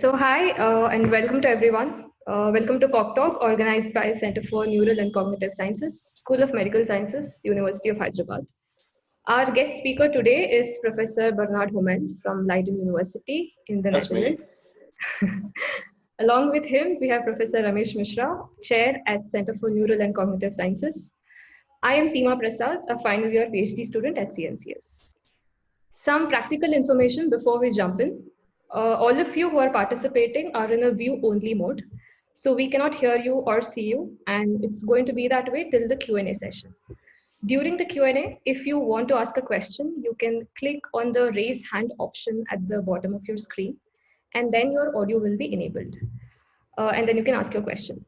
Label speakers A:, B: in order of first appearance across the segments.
A: So hi and welcome to everyone. Welcome to Cogtalk, organized by Center for Neural and Cognitive Sciences, School of Medical Sciences, University of Hyderabad. Our guest speaker today is Professor Bernhard Hommel from Leiden University in the
B: That's
A: Netherlands. Along with him, we have Professor Ramesh Mishra, Chair at Center for Neural and Cognitive Sciences. I am Seema Prasad, a final year PhD student at CNCS. Some practical information before we jump in. All of you who are participating are in a view-only mode, so we cannot hear you or see you, and it's going to be that way till the Q&A session. During the Q&A, if you want to ask a question, you can click on the raise hand option at the bottom of your screen, and then your audio will be enabled. And then you can ask your question.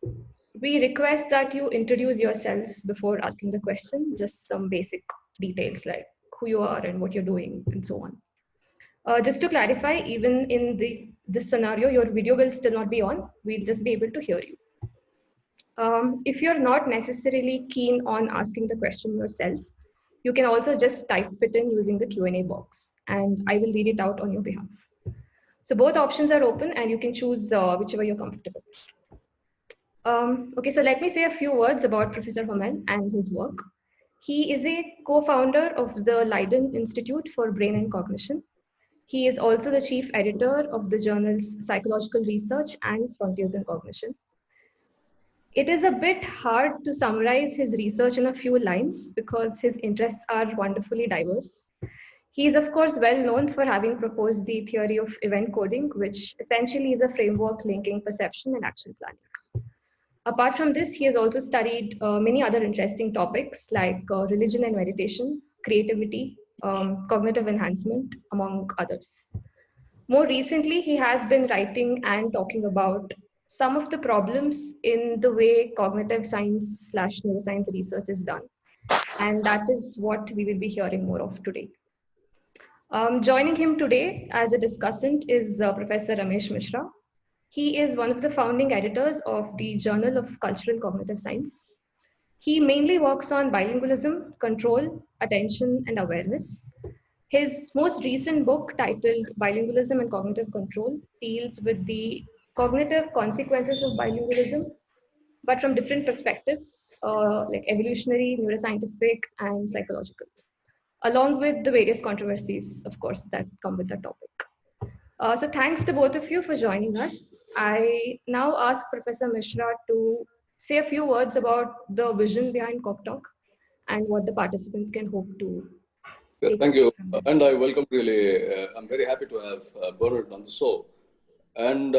A: We request that you introduce yourselves before asking the question, just some basic details like who you are and what you're doing and so on. Just to clarify, even in this scenario, your video will still not be on. We'll just be able to hear you. If you're not necessarily keen on asking the question yourself, you can also just type it in using the Q&A box, and I will read it out on your behalf. So both options are open, and you can choose whichever you're comfortable with. Okay, so let me say a few words about Professor Hommel and his work. He is a co-founder of the Leiden Institute for Brain and Cognition. He is also the chief editor of the journals Psychological Research and Frontiers in Cognition. It is a bit hard to summarize his research in a few lines because his interests are wonderfully diverse. He is, of course, well known for having proposed the theory of event coding, which essentially is a framework linking perception and action planning. Apart from this, he has also studied many other interesting topics like religion and meditation, creativity, cognitive enhancement, among others. More recently, he has been writing and talking about some of the problems in the way cognitive science / neuroscience research is done. And that is what we will be hearing more of today. Joining him today as a discussant is Professor Ramesh Mishra. He is one of the founding editors of the Journal of Cultural Cognitive Science. He mainly works on bilingualism, control, attention, and awareness. His most recent book, titled Bilingualism and Cognitive Control, deals with the cognitive consequences of bilingualism, but from different perspectives, like evolutionary, neuroscientific, and psychological, along with the various controversies, of course, that come with the topic. So thanks to both of you for joining us. I now ask Professor Mishra to say a few words about the vision behind Cogtalk and what the participants can hope to.
B: Thank you. And I welcome really, I'm very happy to have Bernhard on the show. And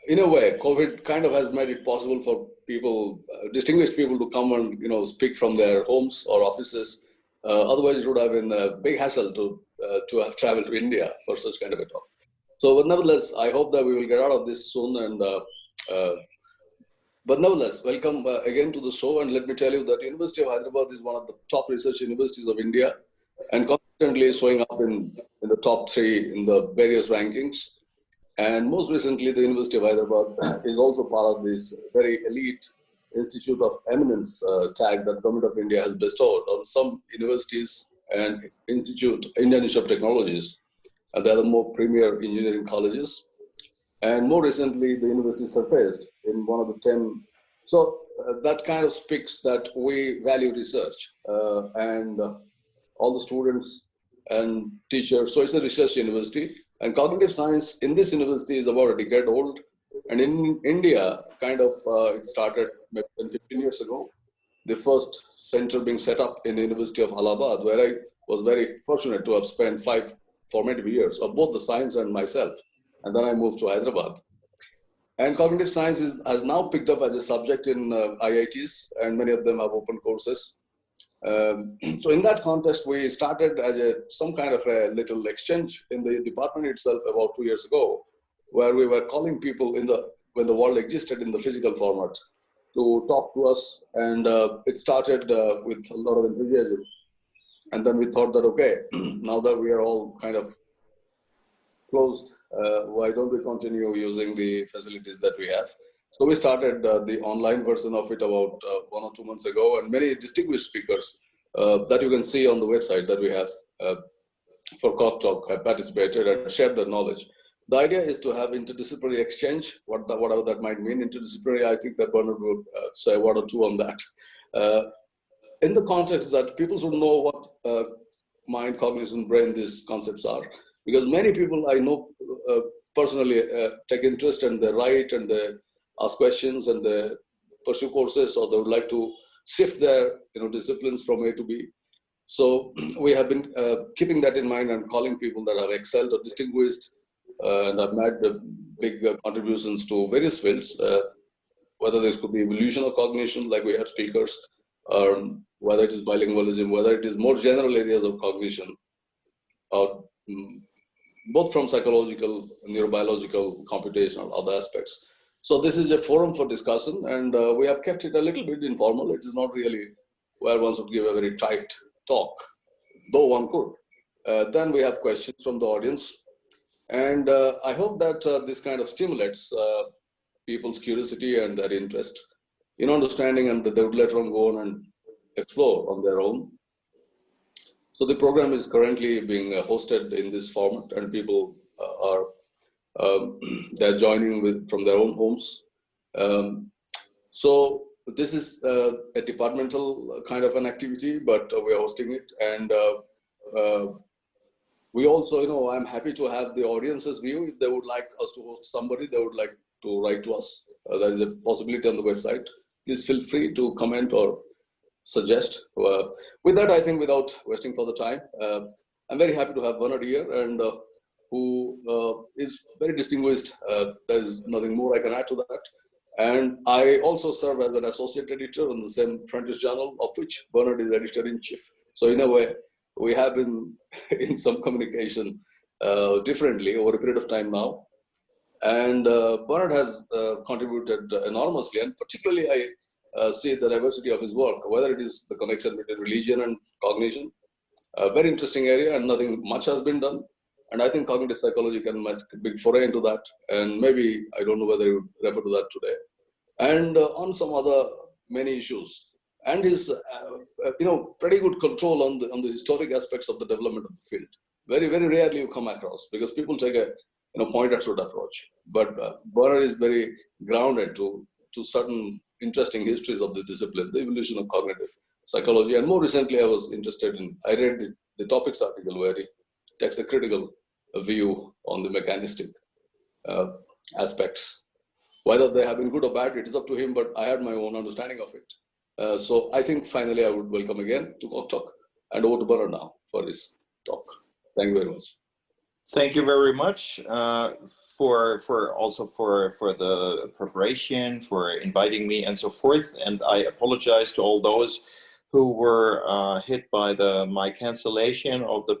B: in a way, COVID kind of has made it possible for people, distinguished people to come and, speak from their homes or offices. Otherwise, it would have been a big hassle to have traveled to India for such kind of a talk. So, but nevertheless, I hope that we will get out of this soon. And but nevertheless, welcome again to the show. And let me tell you that University of Hyderabad is one of the top research universities of India, and constantly showing up in the top 3 in the various rankings. And most recently, the University of Hyderabad is also part of this very elite Institute of Eminence tag that Government of India has bestowed on some universities and Indian Institute of Technologies. They are the more premier engineering colleges. And more recently, the university surfaced in one of the 10. So that kind of speaks that we value research and all the students and teachers. So it's a research university. And cognitive science in this university is about a decade old. And in India, it started 15 years ago. The first center being set up in the University of Allahabad, where I was very fortunate to have spent 5 formative years of both the science and myself. And then I moved to Hyderabad. And cognitive science has now picked up as a subject in IITs, and many of them have open courses. So in that context, we started as some kind of a little exchange in the department itself about 2 years ago, where we were calling people when the world existed in the physical format to talk to us. And it started with a lot of enthusiasm. And then we thought that, okay, now that we are all kind of closed, why don't we continue using the facilities that we have? So we started the online version of it about 1 or 2 months ago, and many distinguished speakers that you can see on the website that we have for Cogtalk have participated and shared their knowledge. The idea is to have interdisciplinary exchange, whatever that might mean. Interdisciplinary, I think that Bernhard will say a word or two on that. In the context that people should know what mind, cognition, brain, these concepts are. Because many people I know personally take interest and they write and they ask questions and they pursue courses, or they would like to shift their disciplines from A to B. So we have been keeping that in mind and calling people that have excelled or distinguished and have made big contributions to various fields, whether this could be evolution of cognition, like we had speakers, whether it is bilingualism, whether it is more general areas of cognition, both from psychological, neurobiological, computational, other aspects. So this is a forum for discussion, and we have kept it a little bit informal. It is not really where one should give a very tight talk, though one could. Then we have questions from the audience. And I hope that this kind of stimulates people's curiosity and their interest in understanding, and that they would later on go on and explore on their own. So the program is currently being hosted in this format, and people are they're joining from their own homes. So this is a departmental kind of an activity, but we are hosting it, and we also, I'm happy to have the audience's view. If they would like us to host somebody, they would like to write to us. There is a possibility on the website. Please feel free to comment or suggest. With that, I think without wasting further time, I'm very happy to have Bernhard here, and who is very distinguished. There's nothing more I can add to that. And I also serve as an associate editor on the same Frontiers journal, of which Bernhard is editor-in-chief. So in a way, we have been in some communication differently over a period of time now. And Bernhard has contributed enormously, and particularly I see the diversity of his work, whether it is the connection between religion and cognition, a very interesting area, and nothing much has been done. And I think cognitive psychology can make a big foray into that. And maybe, I don't know whether you would refer to that today. And on some other many issues. And his, pretty good control on the historic aspects of the development of the field. Very, very rarely you come across, because people take a point-and-shoot approach. But Bernhard is very grounded to certain interesting histories of the discipline, the evolution of cognitive psychology. And more recently, I read the topics article where he takes a critical view on the mechanistic aspects. Whether they have been good or bad, it is up to him, but I had my own understanding of it. So I think finally I would welcome again to Cogtalk, and over to Bernhard now for his talk. Thank you very much.
C: Thank you very much for the preparation, for inviting me and so forth. And I apologize to all those who were hit by my cancellation of the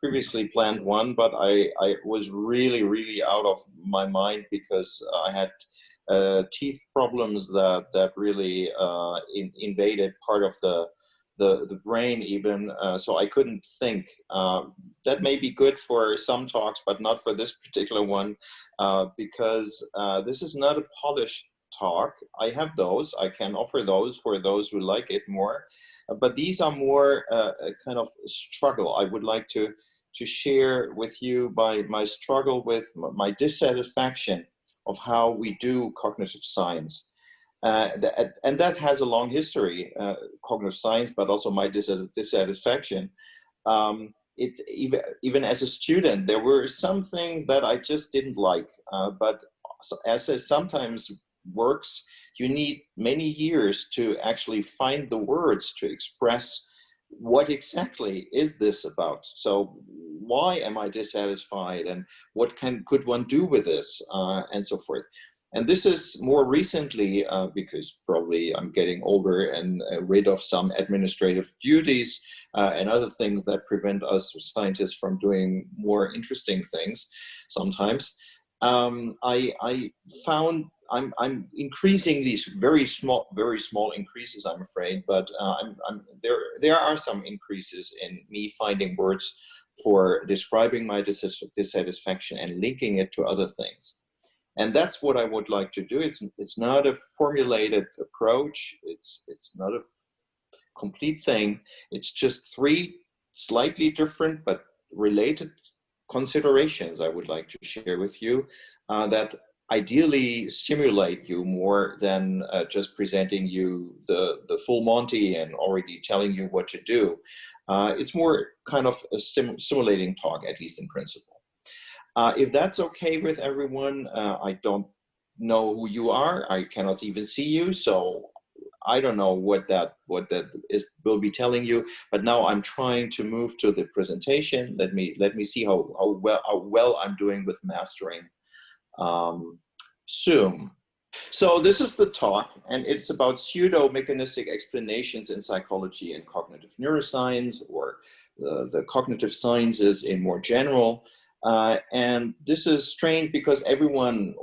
C: previously planned one, but I was really out of my mind because I had teeth problems that really invaded part of the brain even, so I couldn't think. That may be good for some talks, but not for this particular one, because this is not a polished talk. I have those, I can offer those for those who like it more, but these are more a kind of struggle. I would like to share with you my struggle with my dissatisfaction of how we do cognitive science. And that has a long history, cognitive science, but also my dissatisfaction. Even as a student, there were some things that I just didn't like, but as it sometimes works, you need many years to actually find the words to express what exactly is this about. So why am I dissatisfied, and what could one do with this, and so forth. And this is more recently, because probably I'm getting older and rid of some administrative duties and other things that prevent us scientists from doing more interesting things sometimes. I found I'm increasing these very small increases, I'm afraid, but there are some increases in me finding words for describing my dissatisfaction and linking it to other things. And that's what I would like to do. It's not a formulated approach. It's not a complete thing. It's just three slightly different but related considerations I would like to share with you that ideally stimulate you more than just presenting you the full Monty and already telling you what to do. It's more kind of a stimulating talk, at least in principle. If that's okay with everyone, I don't know who you are. I cannot even see you, so I don't know what that will be telling you. But now I'm trying to move to the presentation. Let me see how well I'm doing with mastering Zoom. So this is the talk, and it's about pseudo-mechanistic explanations in psychology and cognitive neuroscience, or the cognitive sciences in more general. And this is strange because everyone,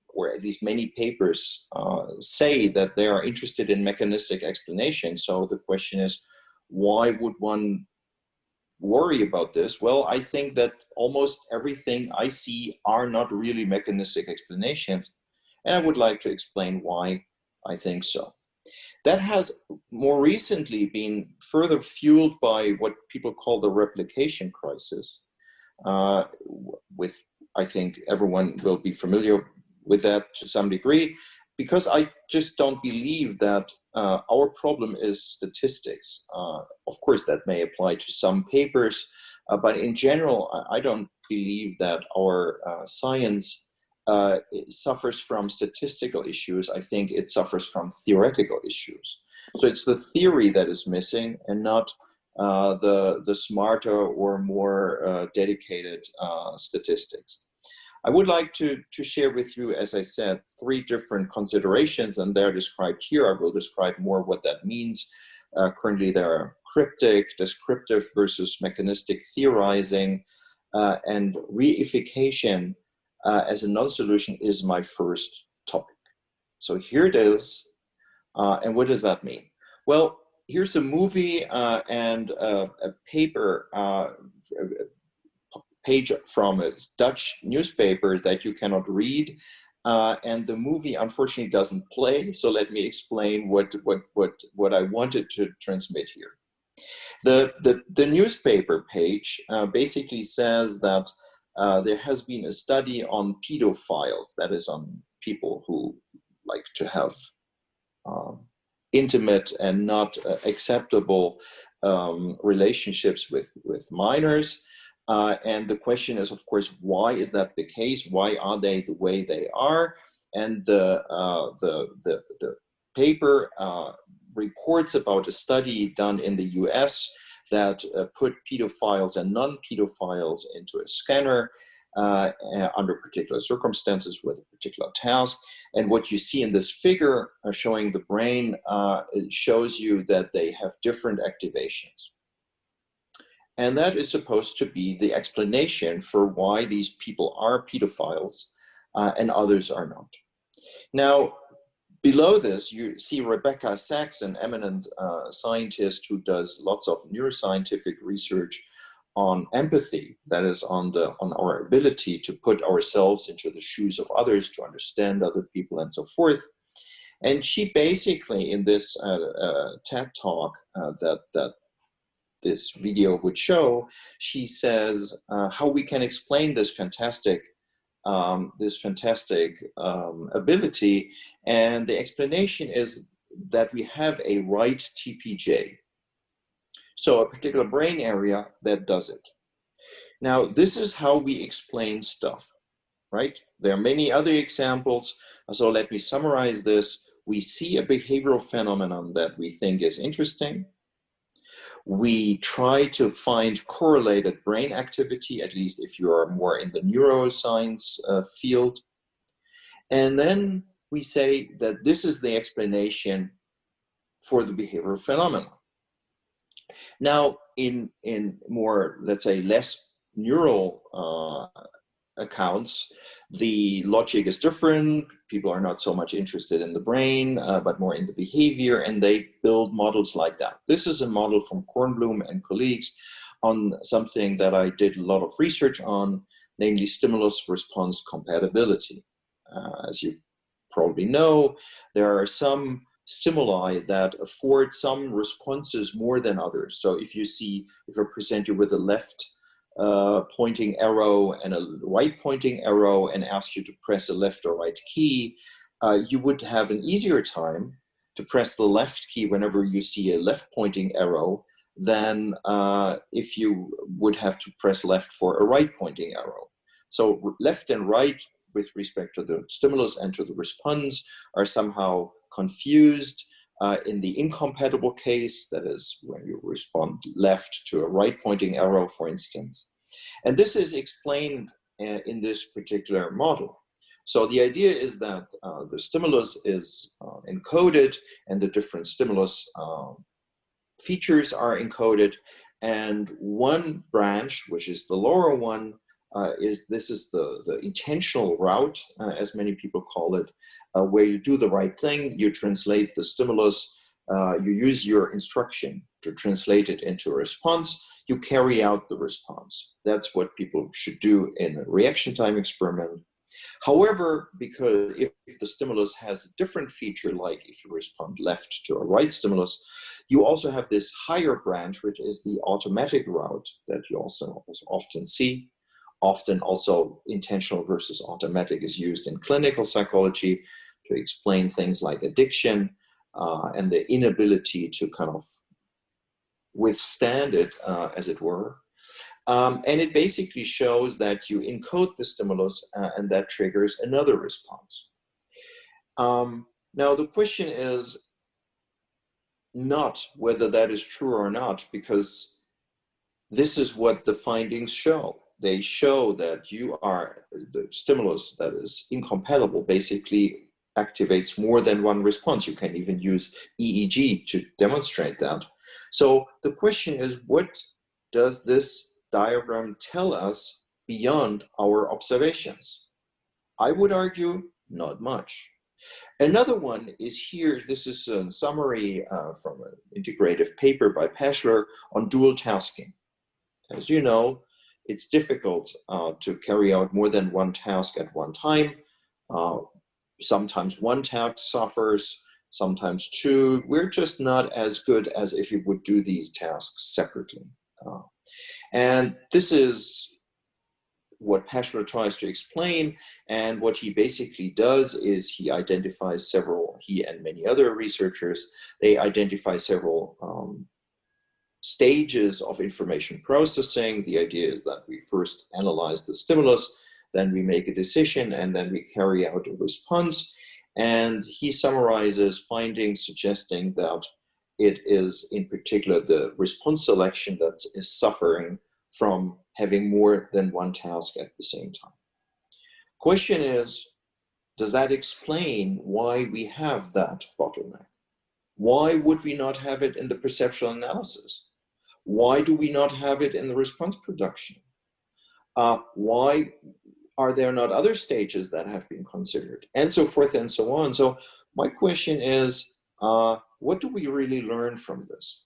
C: or at least many papers, say that they are interested in mechanistic explanation. So the question is, why would one worry about this? Well, I think that almost everything I see are not really mechanistic explanations, and I would like to explain why I think so. That has more recently been further fueled by what people call the replication crisis, with, I think everyone will be familiar with that to some degree, because I just don't believe that our problem is statistics. Of course, that may apply to some papers, but in general, I don't believe that our science suffers from statistical issues. I think it suffers from theoretical issues. So it's the theory that is missing, and not the smarter or more dedicated statistics. I would like to share with you, as I said, 3 different considerations, and they're described here. I will describe more what that means. Currently, there are cryptic, descriptive versus mechanistic theorizing, and reification as a non-solution is my first topic. So here it is. And what does that mean? Well, here's a movie and a paper, page from a Dutch newspaper that you cannot read, and the movie unfortunately doesn't play. So let me explain what I wanted to transmit here. The newspaper page basically says that there has been a study on pedophiles, that is, on people who like to have intimate and not acceptable relationships with minors. And the question is, of course, why is that the case? Why are they the way they are? And the paper reports about a study done in the US that put pedophiles and non-pedophiles into a scanner under particular circumstances with a particular task. And what you see in this figure showing the brain, it shows you that they have different activations. And that is supposed to be the explanation for why these people are pedophiles and others are not. Now, below this, you see Rebecca Sachs, an eminent scientist who does lots of neuroscientific research on empathy, that is, on our ability to put ourselves into the shoes of others, to understand other people and so forth. And she basically, in this TED talk that this video would show, she says how we can explain this fantastic ability. And the explanation is that we have a right TPJ. So a particular brain area that does it. Now, this is how we explain stuff, right? There are many other examples. So let me summarize this. We see a behavioral phenomenon that we think is interesting. We try to find correlated brain activity, at least if you are more in the neuroscience field. And then we say that this is the explanation for the behavioral phenomenon. Now, in more, let's say, less neural accounts, the logic is different. People are not so much interested in the brain, but more in the behavior, and they build models like that. This is a model from Kornblum and colleagues on something that I did a lot of research on, namely stimulus-response compatibility. As you probably know, there are some stimuli that afford some responses more than others. So if I present you with a left pointing arrow and a right pointing arrow and ask you to press a left or right key, you would have an easier time to press the left key whenever you see a left pointing arrow than if you would have to press left for a right pointing arrow. So left and right with respect to the stimulus and to the response are somehow confused. In the incompatible case, that is when you respond left to a right pointing arrow, for instance. And this is explained in this particular model. So the idea is that the stimulus is encoded and the different stimulus features are encoded. And one branch, which is the lower one, this is the intentional route, as many people call it, where you do the right thing, you translate the stimulus, you use your instruction to translate it into a response, you carry out the response. That's what people should do in a reaction time experiment. However, because if the stimulus has a different feature, like if you respond left to a right stimulus, you also have this higher branch, which is the automatic route that you also often see. Often also intentional versus automatic is used in clinical psychology to explain things like addiction and the inability to kind of withstand it, as it were. And it basically shows that you encode the stimulus and that triggers another response. Now the question is not whether that is true or not, because this is what the findings show. They show that the stimulus that is incompatible basically activates more than one response. You can even use EEG to demonstrate that. So the question is, what does this diagram tell us beyond our observations? I would argue not much. Another one is here. This is a summary from an integrative paper by Pashler on dual tasking. As you know, it's difficult to carry out more than one task at one time. Sometimes one task suffers, sometimes two. We're just not as good as if you would do these tasks separately. And this is what Pashler tries to explain. And what he basically does is he identifies he and many other researchers, they identify several stages of information processing. The idea is that we first analyze the stimulus, then we make a decision, and then we carry out a response. And he summarizes findings suggesting that it is in particular the response selection that is suffering from having more than one task at the same time. Question is, does that explain why we have that bottleneck? Why would we not have it in the perceptual analysis? Why do we not have it in the response production? Why are there not other stages that have been considered? And so forth and so on. So my question is, what do we really learn from this?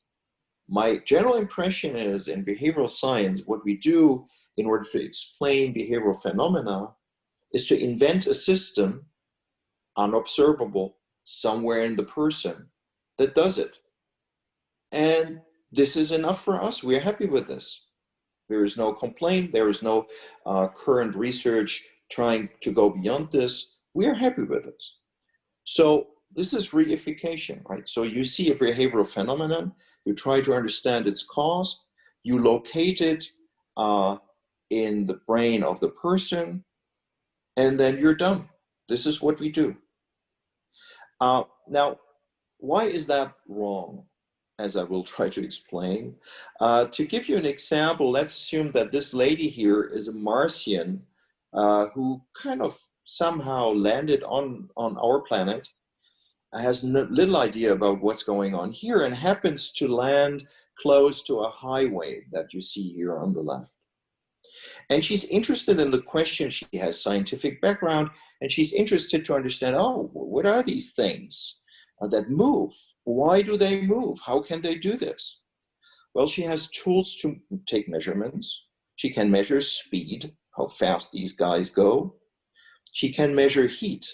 C: My general impression is in behavioral science, what we do in order to explain behavioral phenomena is to invent a system, unobservable, somewhere in the person that does it. And this is enough for us. We are happy with this. There is no complaint. There is no current research trying to go beyond this. We are happy with this. So this is reification, right? So you see a behavioral phenomenon, you try to understand its cause, you locate it in the brain of the person, and then you're done. This is what we do. Now, why is that wrong? As I will try to explain. To give you an example, let's assume that this lady here is a Martian who kind of somehow landed on our planet, has little idea about what's going on here, and happens to land close to a highway that you see here on the left. And she's interested in the question. She has scientific background, and she's interested to understand, oh, what are these things that move? Why do they move? How can they do this? Well, she has tools to take measurements. She can measure speed, how fast these guys go. She can measure heat.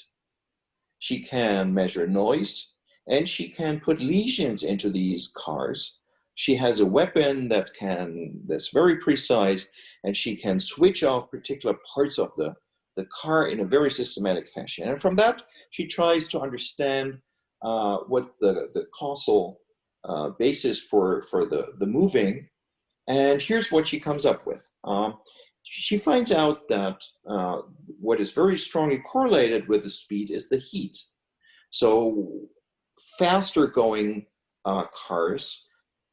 C: She can measure noise, and she can put lesions into these cars. She has a weapon that's very precise, and she can switch off particular parts of the car in a very systematic fashion. And from that, she tries to understand what the causal basis for the moving. And here's what she comes up with. She finds out that what is very strongly correlated with the speed is the heat. So faster going cars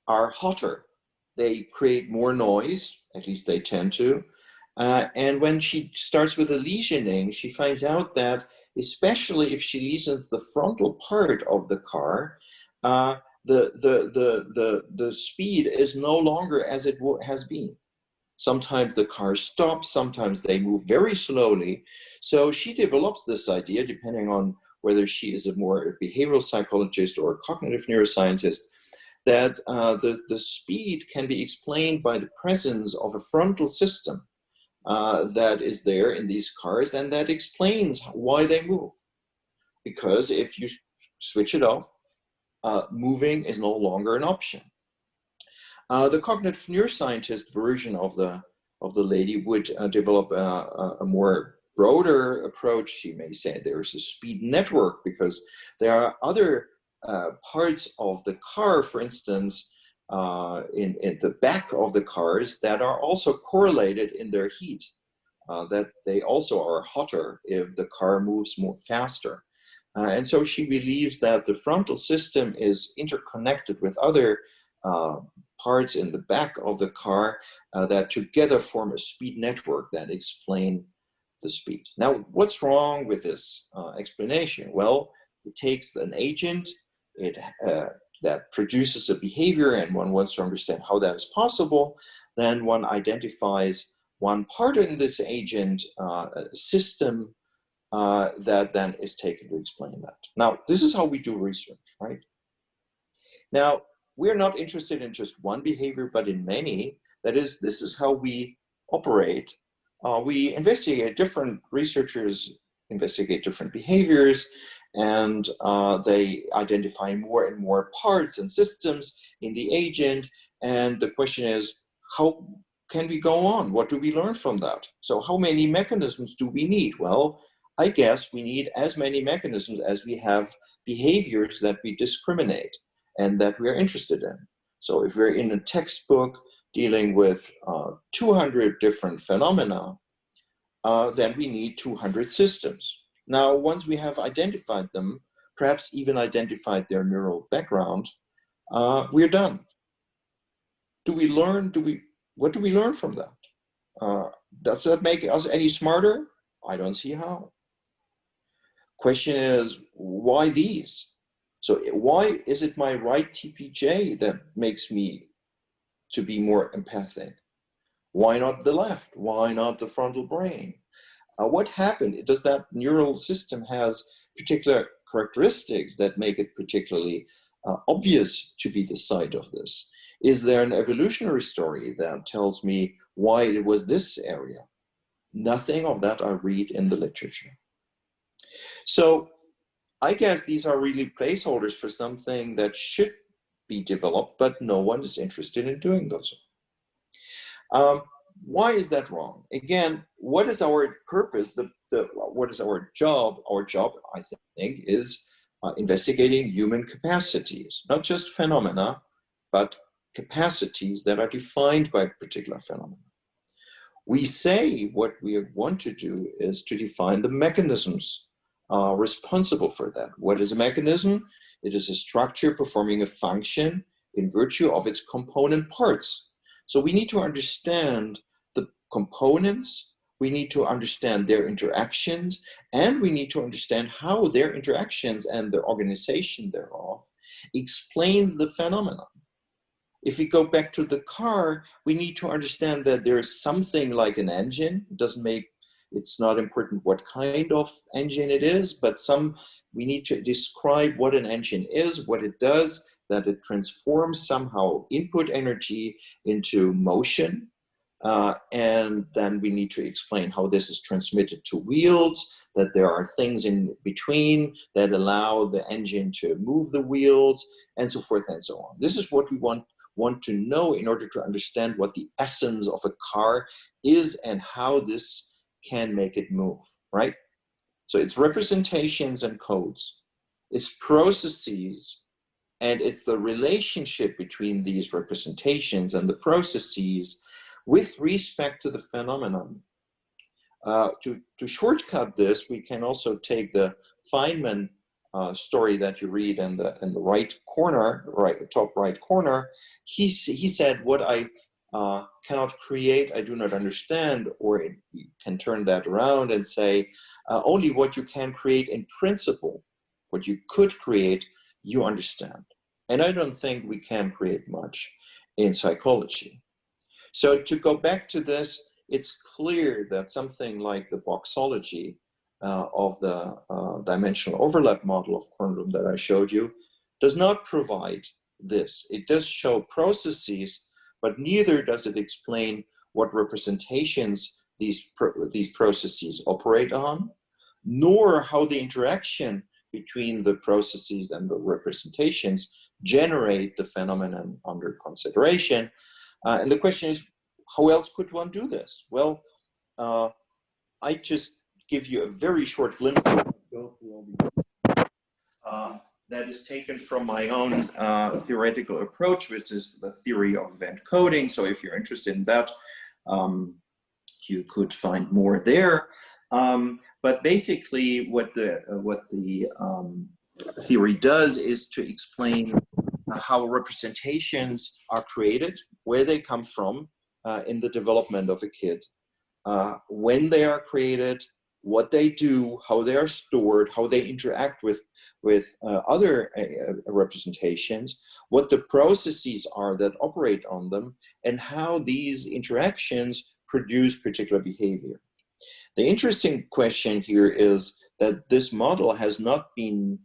C: are hotter. They create more noise, at least they tend to. And when she starts with the lesioning, she finds out that especially if she lesions the frontal part of the car, the speed is no longer as it has been. Sometimes the car stops, sometimes they move very slowly. So she develops this idea, depending on whether she is a more behavioral psychologist or a cognitive neuroscientist, that the speed can be explained by the presence of a frontal system that is there in these cars, and that explains why they move. Because if you switch it off, moving is no longer an option. The cognitive neuroscientist version of the lady would develop a more broader approach. She may say there's a speed network because there are other parts of the car, for instance, in the back of the cars that are also correlated in their heat, that they also are hotter if the car moves more faster. And so she believes that the frontal system is interconnected with other parts in the back of the car that together form a speed network that explain the speed. Now, what's wrong with this explanation? Well, it takes an agent that produces a behavior, and one wants to understand how that is possible. Then one identifies one part in this agent, a system that then is taken to explain that. Now, this is how we do research, right? Now, we're not interested in just one behavior, but in many. That is, this is how we operate. We investigate, different researchers investigate different behaviors, and they identify more and more parts and systems in the agent. And the question is, how can we go on? What do we learn from that? So how many mechanisms do we need? Well, I guess we need as many mechanisms as we have behaviors that we discriminate and that we're interested in. So if we're in a textbook dealing with 200 different phenomena, then we need 200 systems. Now, once we have identified them, perhaps even identified their neural background, we're done. Do we learn? What do we learn from that? Does that make us any smarter? I don't see how. Question is, why these? So why is it my right TPJ that makes me to be more empathic? Why not the left? Why not the frontal brain? What happened? Does that neural system has particular characteristics that make it particularly obvious to be the site of this? Is there an evolutionary story that tells me why it was this area? Nothing of that I read in the literature. So I guess these are really placeholders for something that should be developed, but no one is interested in doing those. Why is that wrong? Again, what is our purpose? What is our job? Our job, I think, is investigating human capacities, not just phenomena, but capacities that are defined by particular phenomena. We say what we want to do is to define the mechanisms responsible for that. What is a mechanism? It is a structure performing a function in virtue of its component parts. So we need to understand the components, we need to understand their interactions, and we need to understand how their interactions and the organization thereof explains the phenomenon. If we go back to the car, we need to understand that there's something like an engine. It's not important what kind of engine it is, but we need to describe what an engine is, what it does, that it transforms somehow input energy into motion. And then we need to explain how this is transmitted to wheels, that there are things in between that allow the engine to move the wheels, and so forth and so on. This is what we want. want to know in order to understand what the essence of a car is and how this can make it move, right? So it's representations and codes, it's processes, and it's the relationship between these representations and the processes with respect to the phenomenon. To shortcut this, we can also take the Feynman story that you read in the right corner, top right corner. He said, what I cannot create, I do not understand, or you can turn that around and say, only what you can create in principle, what you could create, you understand. And I don't think we can create much in psychology. So to go back to this, it's clear that something like the boxology of the dimensional overlap model of Kornblum that I showed you does not provide this. It does show processes, but neither does it explain what representations these processes operate on, nor how the interaction between the processes and the representations generate the phenomenon under consideration. And the question is, how else could one do this? Well, I just give you a very short glimpse that is taken from my own theoretical approach, which is the theory of event coding. So if you're interested in that, you could find more there. But basically, what the theory does is to explain how representations are created, where they come from in the development of a kid, when they are created, what they do, how they are stored, how they interact with other representations, what the processes are that operate on them, and how these interactions produce particular behavior. The interesting question here is that this model has not been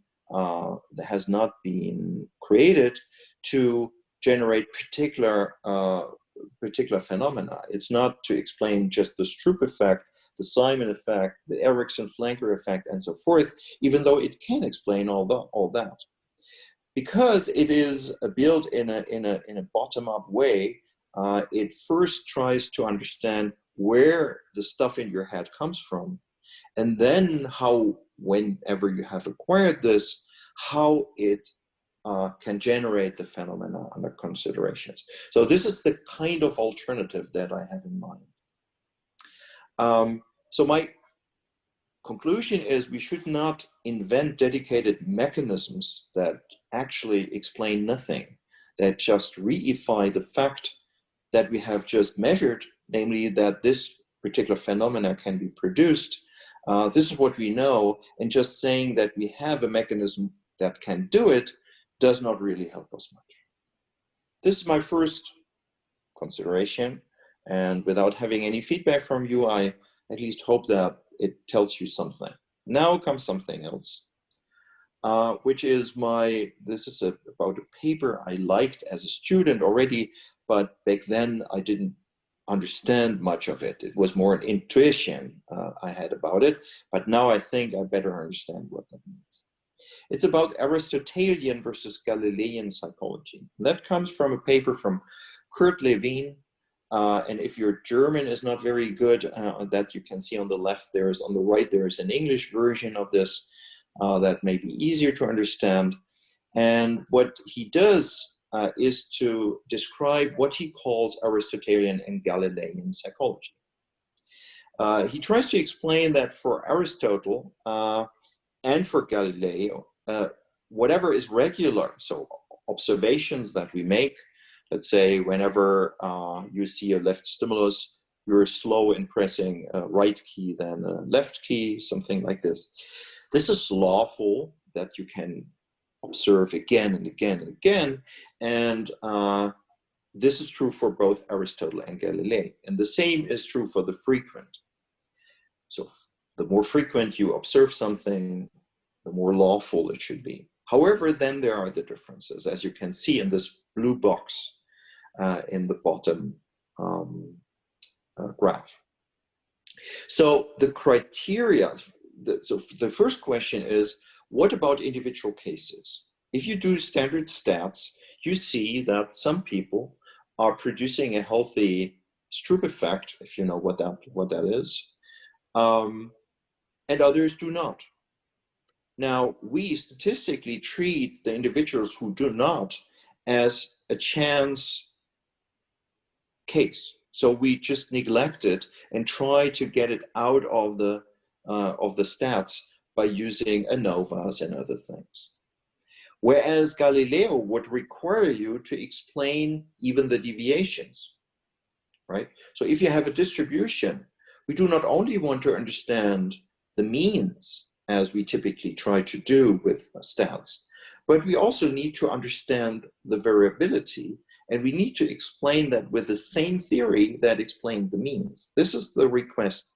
C: created to generate particular phenomena. It's not to explain just the Stroop effect, the Simon effect, the Erickson-Flanker effect, and so forth, even though it can explain all that. Because it is built in a bottom-up way, it first tries to understand where the stuff in your head comes from, and then how, whenever you have acquired this, how it can generate the phenomena under considerations. So this is the kind of alternative that I have in mind. So my conclusion is we should not invent dedicated mechanisms that actually explain nothing, that just reify the fact that we have just measured, namely that this particular phenomena can be produced. This is what we know, and just saying that we have a mechanism that can do it does not really help us much. This is my first consideration, and without having any feedback from you, I at least hope that it tells you something. Now comes something else, which is this is about a paper I liked as a student already, but back then I didn't understand much of it. It was more an intuition I had about it, but now I think I better understand what that means. It's about Aristotelian versus Galilean psychology. That comes from a paper from Kurt Lewin, and if your German is not very good, that you can see on the left, on the right, there is an English version of this that may be easier to understand. And what he does is to describe what he calls Aristotelian and Galilean psychology. He tries to explain that for Aristotle and for Galileo, whatever is regular, so observations that we make, let's say whenever you see a left stimulus, you're slow in pressing a right key than a left key, something like this. This is lawful, that you can observe again and again and again, and this is true for both Aristotle and Galileo. And the same is true for the frequent. So the more frequent you observe something, the more lawful it should be. However, then there are the differences, as you can see in this blue box in the bottom graph. So the criteria, so the first question is, what about individual cases? If you do standard stats, you see that some people are producing a healthy Stroop effect, if you know what that is, and others do not. Now, we statistically treat the individuals who do not as a chance case. So we just neglect it and try to get it out of the stats by using ANOVAs and other things. Whereas Galileo would require you to explain even the deviations, right? So if you have a distribution, we do not only want to understand the means, as we typically try to do with stats, but we also need to understand the variability, and we need to explain that with the same theory that explained the means. This is the request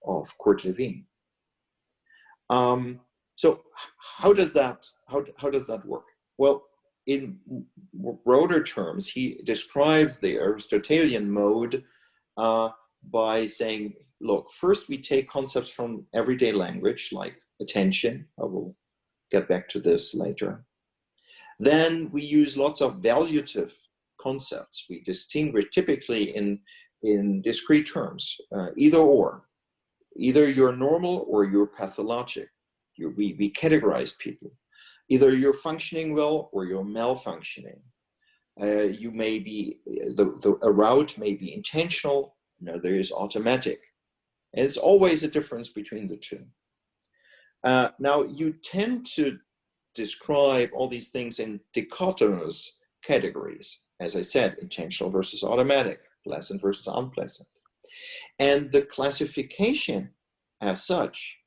C: of Kurt Lewin. So how does that work? Well, in broader terms, he describes the Aristotelian mode by saying, look, first we take concepts from everyday language, like attention. I will get back to this later. Then we use lots of valuative concepts. We distinguish typically in discrete terms, either or. Either you're normal or you're pathologic. We categorize people. Either you're functioning well or you're malfunctioning. You may be, a route may be intentional, another is automatic. And it's always a difference between the two. Now, you tend to describe all these things in dichotomous categories. As I said, intentional versus automatic, pleasant versus unpleasant. And the classification as such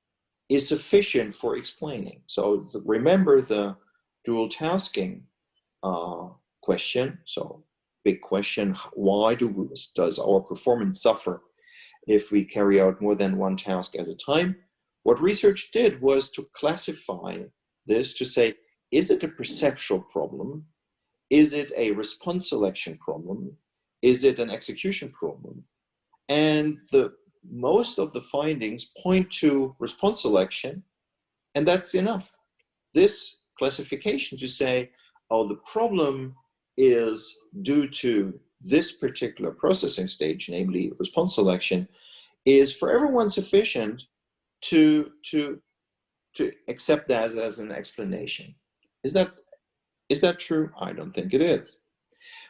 C: is sufficient for explaining. So remember the dual tasking question. So big question, why does our performance suffer if we carry out more than one task at a time? What research did was to classify this to say, is it a perceptual problem? Is it a response selection problem? Is it an execution problem? And most of the findings point to response selection, and that's enough. This classification to say, oh, the problem is due to this particular processing stage, namely response selection, is for everyone sufficient to accept that as an explanation. Is that true? I don't think it is.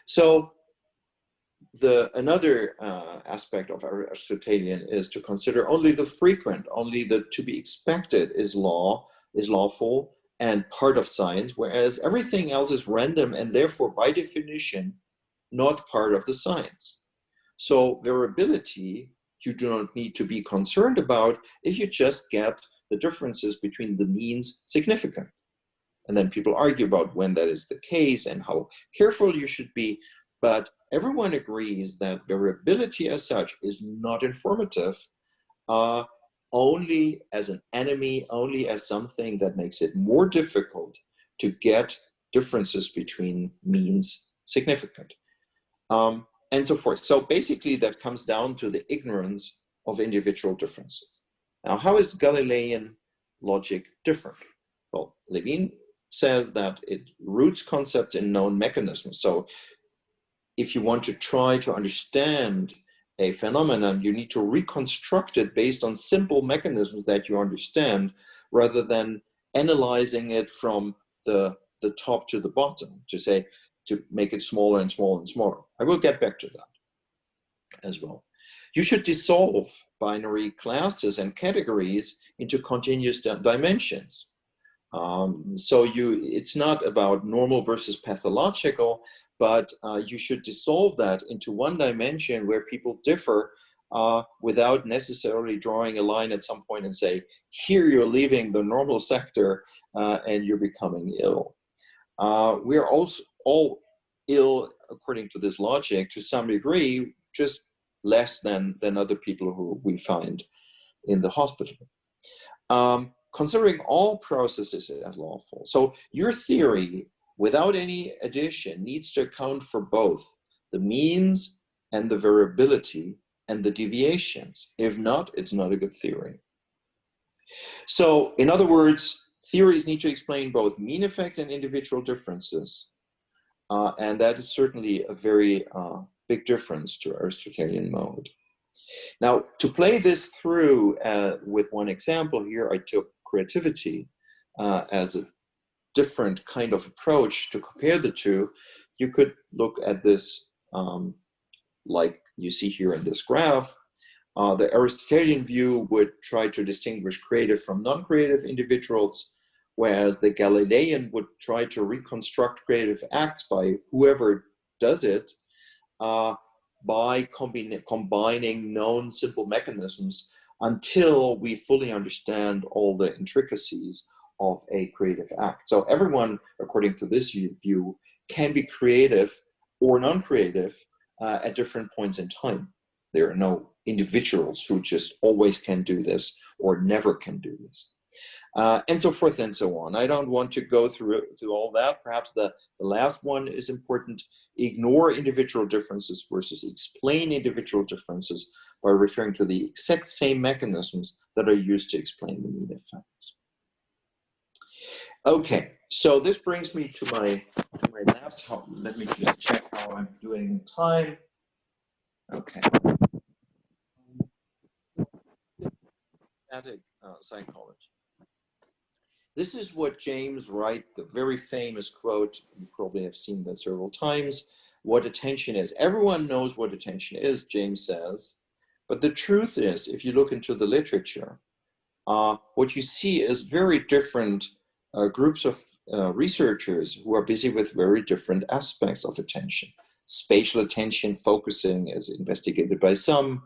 C: So another aspect of Aristotelian is to consider only the frequent, only the to be expected is lawful and part of science, whereas everything else is random and therefore by definition not part of the science. So variability you do not need to be concerned about if you just get the differences between the means significant. And then people argue about when that is the case and how careful you should be, but everyone agrees that variability as such is not informative, only as an enemy, only as something that makes it more difficult to get differences between means significant, and so forth. So basically that comes down to the ignorance of individual differences. Now, how is Galilean logic different? Well, Lewin says that it roots concepts in known mechanisms. So if you want to try to understand a phenomenon, you need to reconstruct it based on simple mechanisms that you understand, rather than analyzing it from the top to the bottom, to make it smaller and smaller and smaller. I will get back to that as well. You should dissolve binary classes and categories into continuous dimensions. It's not about normal versus pathological, but you should dissolve that into one dimension where people differ without necessarily drawing a line at some point and say, here you're leaving the normal sector and you're becoming ill. We're also all ill, according to this logic, to some degree, just less than other people who we find in the hospital. Considering all processes as lawful. So your theory, without any addition, needs to account for both the means and the variability and the deviations. If not, it's not a good theory. So in other words, theories need to explain both mean effects and individual differences. And that is certainly a very big difference to Aristotelian mode. Now, to play this through with one example here, I took creativity as a different kind of approach to compare the two. You could look at this like you see here in this graph. The Aristotelian view would try to distinguish creative from non-creative individuals, whereas the Galilean would try to reconstruct creative acts by whoever does it by combining known simple mechanisms until we fully understand all the intricacies of a creative act. So everyone, according to this view, can be creative or non-creative at different points in time. There are no individuals who just always can do this or never can do this. And so forth and so on. I don't want to go through all that. Perhaps the last one is important. Ignore individual differences versus explain individual differences by referring to the exact same mechanisms that are used to explain the mean effects. Okay, so this brings me to my last. Let me just check how I'm doing in time. Okay. Psychology. This is what James Wright, the very famous quote, you probably have seen that several times, what attention is. Everyone knows what attention is, James says, but the truth is, if you look into the literature, what you see is very different groups of researchers who are busy with very different aspects of attention. Spatial attention focusing is investigated by some.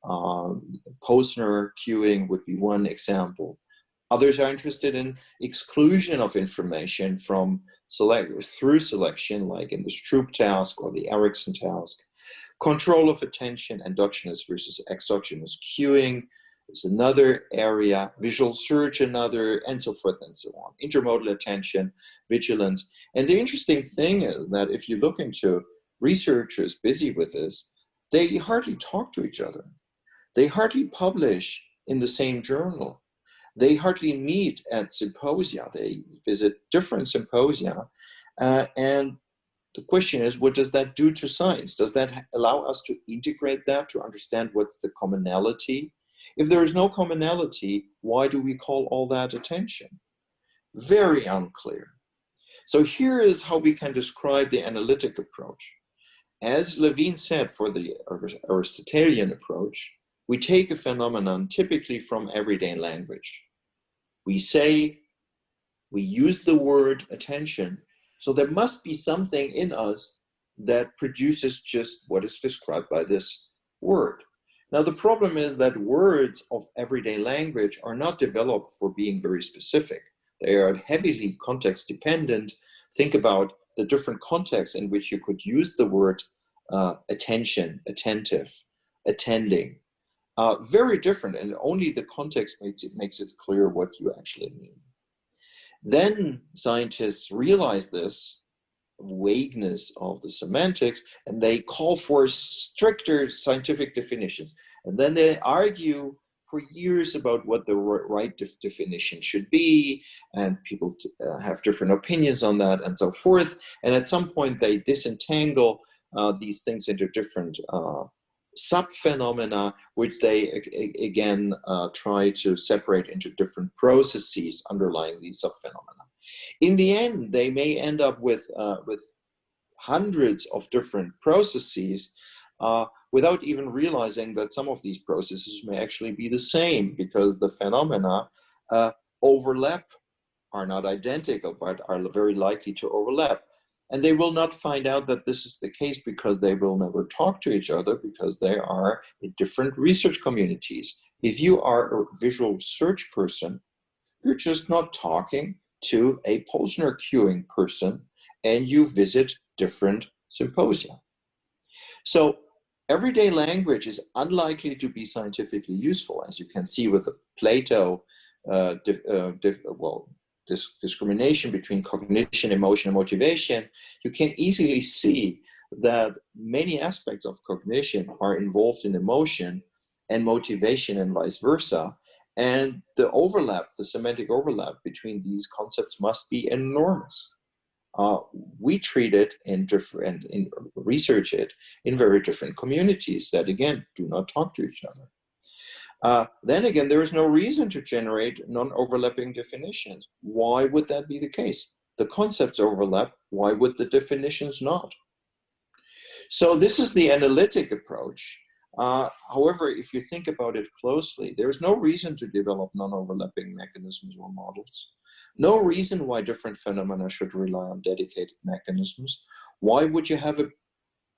C: Posner cueing would be one example. Others are interested in exclusion of information from through selection, like in the Stroop task or the Erickson task. Control of attention, endogenous versus exogenous cueing is another area, visual search another, and so forth and so on. Intermodal attention, vigilance. And the interesting thing is that if you look into researchers busy with this, they hardly talk to each other. They hardly publish in the same journal. They hardly meet at symposia. They visit different symposia. And the question is, what does that do to science? Does that allow us to integrate that, to understand what's the commonality? If there is no commonality, why do we call all that attention? Very unclear. So here is how we can describe the analytic approach. As Levine said, for the Aristotelian approach, we take a phenomenon typically from everyday language. We say, we use the word attention, so there must be something in us that produces just what is described by this word. Now, the problem is that words of everyday language are not developed for being very specific. They are heavily context dependent. Think about the different contexts in which you could use the word attention, attentive, attending. Very different, and only the context makes it clear what you actually mean. Then scientists realize this vagueness of the semantics, and they call for stricter scientific definitions. And then they argue for years about what the right definition should be, and people have different opinions on that, and so forth. And at some point, they disentangle these things into different sub-phenomena, which they again try to separate into different processes underlying these sub-phenomena. In the end, they may end up with hundreds of different processes without even realizing that some of these processes may actually be the same, because the phenomena overlap, are not identical, but are very likely to overlap. And they will not find out that this is the case because they will never talk to each other, because they are in different research communities. If you are a visual search person, you're just not talking to a Posner cueing person, and you visit different symposia. So everyday language is unlikely to be scientifically useful, as you can see with the Plato discrimination between cognition, emotion, and motivation. You can easily see that many aspects of cognition are involved in emotion and motivation and vice versa. And the overlap, the semantic overlap between these concepts must be enormous. we treat it in different, research it in very different communities that, again, do not talk to each other. Then again, there is no reason to generate non-overlapping definitions. Why would that be the case? The concepts overlap. Why would the definitions not? So this is the analytic approach. However, if you think about it closely, there's no reason to develop non-overlapping mechanisms or models. No reason why different phenomena should rely on dedicated mechanisms. Why would you have an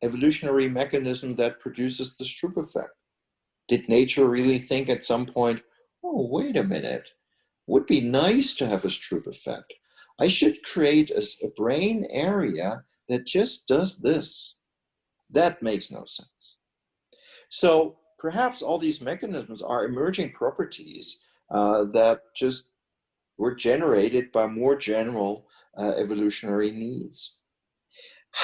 C: evolutionary mechanism that produces the Stroop effect? Did nature really think at some point, oh, wait a minute, would be nice to have a Stroop effect. I should create a brain area that just does this. That makes no sense. So perhaps all these mechanisms are emerging properties that just were generated by more general evolutionary needs.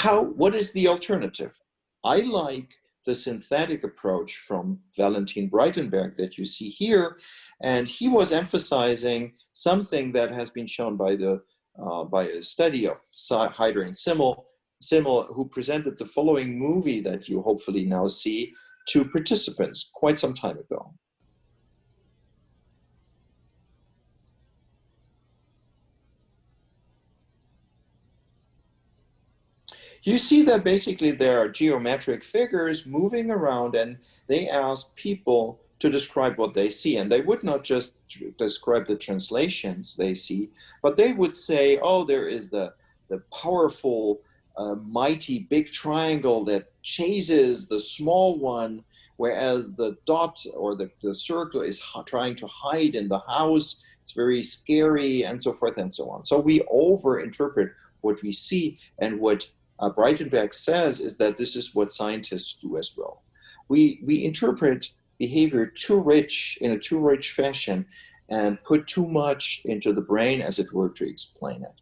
C: What is the alternative? I like the synthetic approach from Valentin Breitenberg that you see here, and he was emphasizing something that has been shown by a study of Hyder and Simmel, who presented the following movie that you hopefully now see to participants quite some time ago. You see that basically there are geometric figures moving around, and they ask people to describe what they see. And they would not just describe the translations they see, but they would say, oh, there is the powerful, mighty big triangle that chases the small one, whereas the dot or the circle is trying to hide in the house. It's very scary, and so forth and so on. So we overinterpret what we see, and what Breitenberg says is that this is what scientists do as well. We interpret behavior in a too rich fashion and put too much into the brain, as it were, to explain it.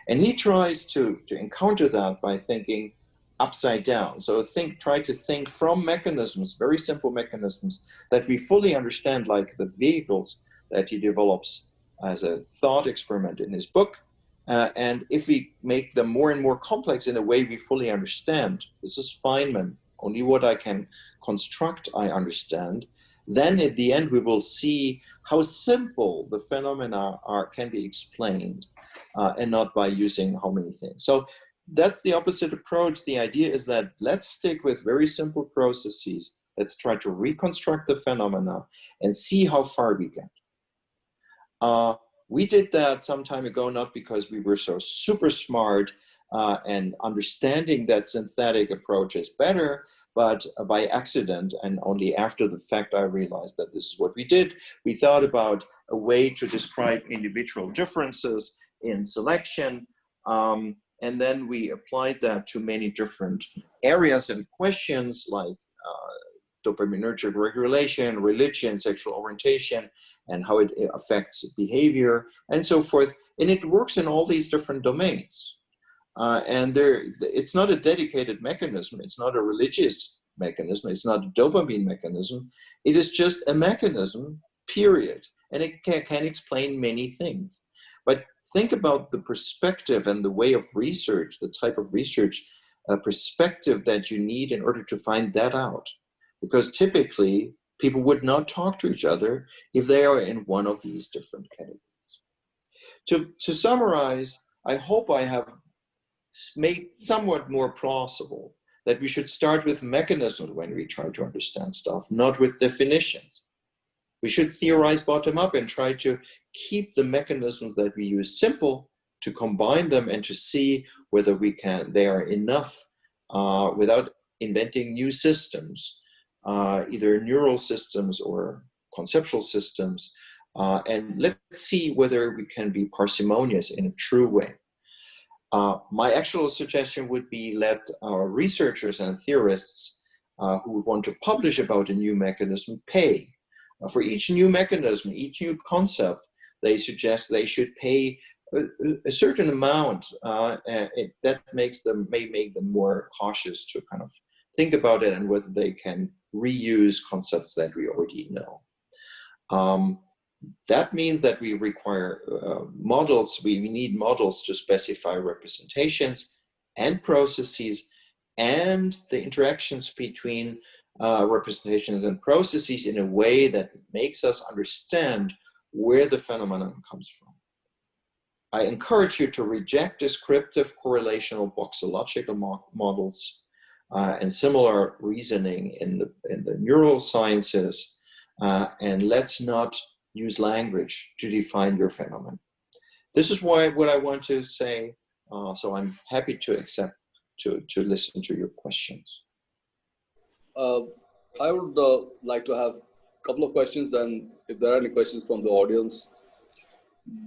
C: And he tries to encounter that by thinking upside down. So try to think from mechanisms, very simple mechanisms that we fully understand, like the vehicles that he develops as a thought experiment in his book. And if we make them more and more complex in a way we fully understand, this is Feynman, only what I can construct I understand, then at the end we will see how simple the phenomena can be explained, and not by using how many things. So that's the opposite approach. The idea is that let's stick with very simple processes. Let's try to reconstruct the phenomena and see how far we get. We did that some time ago, not because we were so super smart and understanding that synthetic approach is better, but by accident, and only after the fact I realized that this is what we did. We thought about a way to describe individual differences in selection, and then we applied that to many different areas and questions like dopaminergic regulation, religion, sexual orientation, and how it affects behavior, and so forth. And it works in all these different domains. It's not a dedicated mechanism. It's not a religious mechanism. It's not a dopamine mechanism. It is just a mechanism, period. And it can explain many things. But think about the perspective and the way of research, the type of research perspective that you need in order to find that out. Because typically, people would not talk to each other if they are in one of these different categories. To summarize, I hope I have made somewhat more plausible that we should start with mechanisms when we try to understand stuff, not with definitions. We should theorize bottom up and try to keep the mechanisms that we use simple, to combine them and to see whether they are enough without inventing new systems. Either neural systems or conceptual systems, and let's see whether we can be parsimonious in a true way. My actual suggestion would be let our researchers and theorists who want to publish about a new mechanism pay. For each new mechanism, each new concept, they suggest they should pay a certain amount, and that may make them more cautious to kind of think about it and whether they can reuse concepts that we already know. That means that we require models, we need models to specify representations and processes and the interactions between representations and processes in a way that makes us understand where the phenomenon comes from. I encourage you to reject descriptive correlational boxological models and similar reasoning in the neurosciences, and let's not use language to define your phenomenon. This is what I want to say, so I'm happy to accept, to listen to your questions.
B: I would like to have a couple of questions, then if there are any questions from the audience.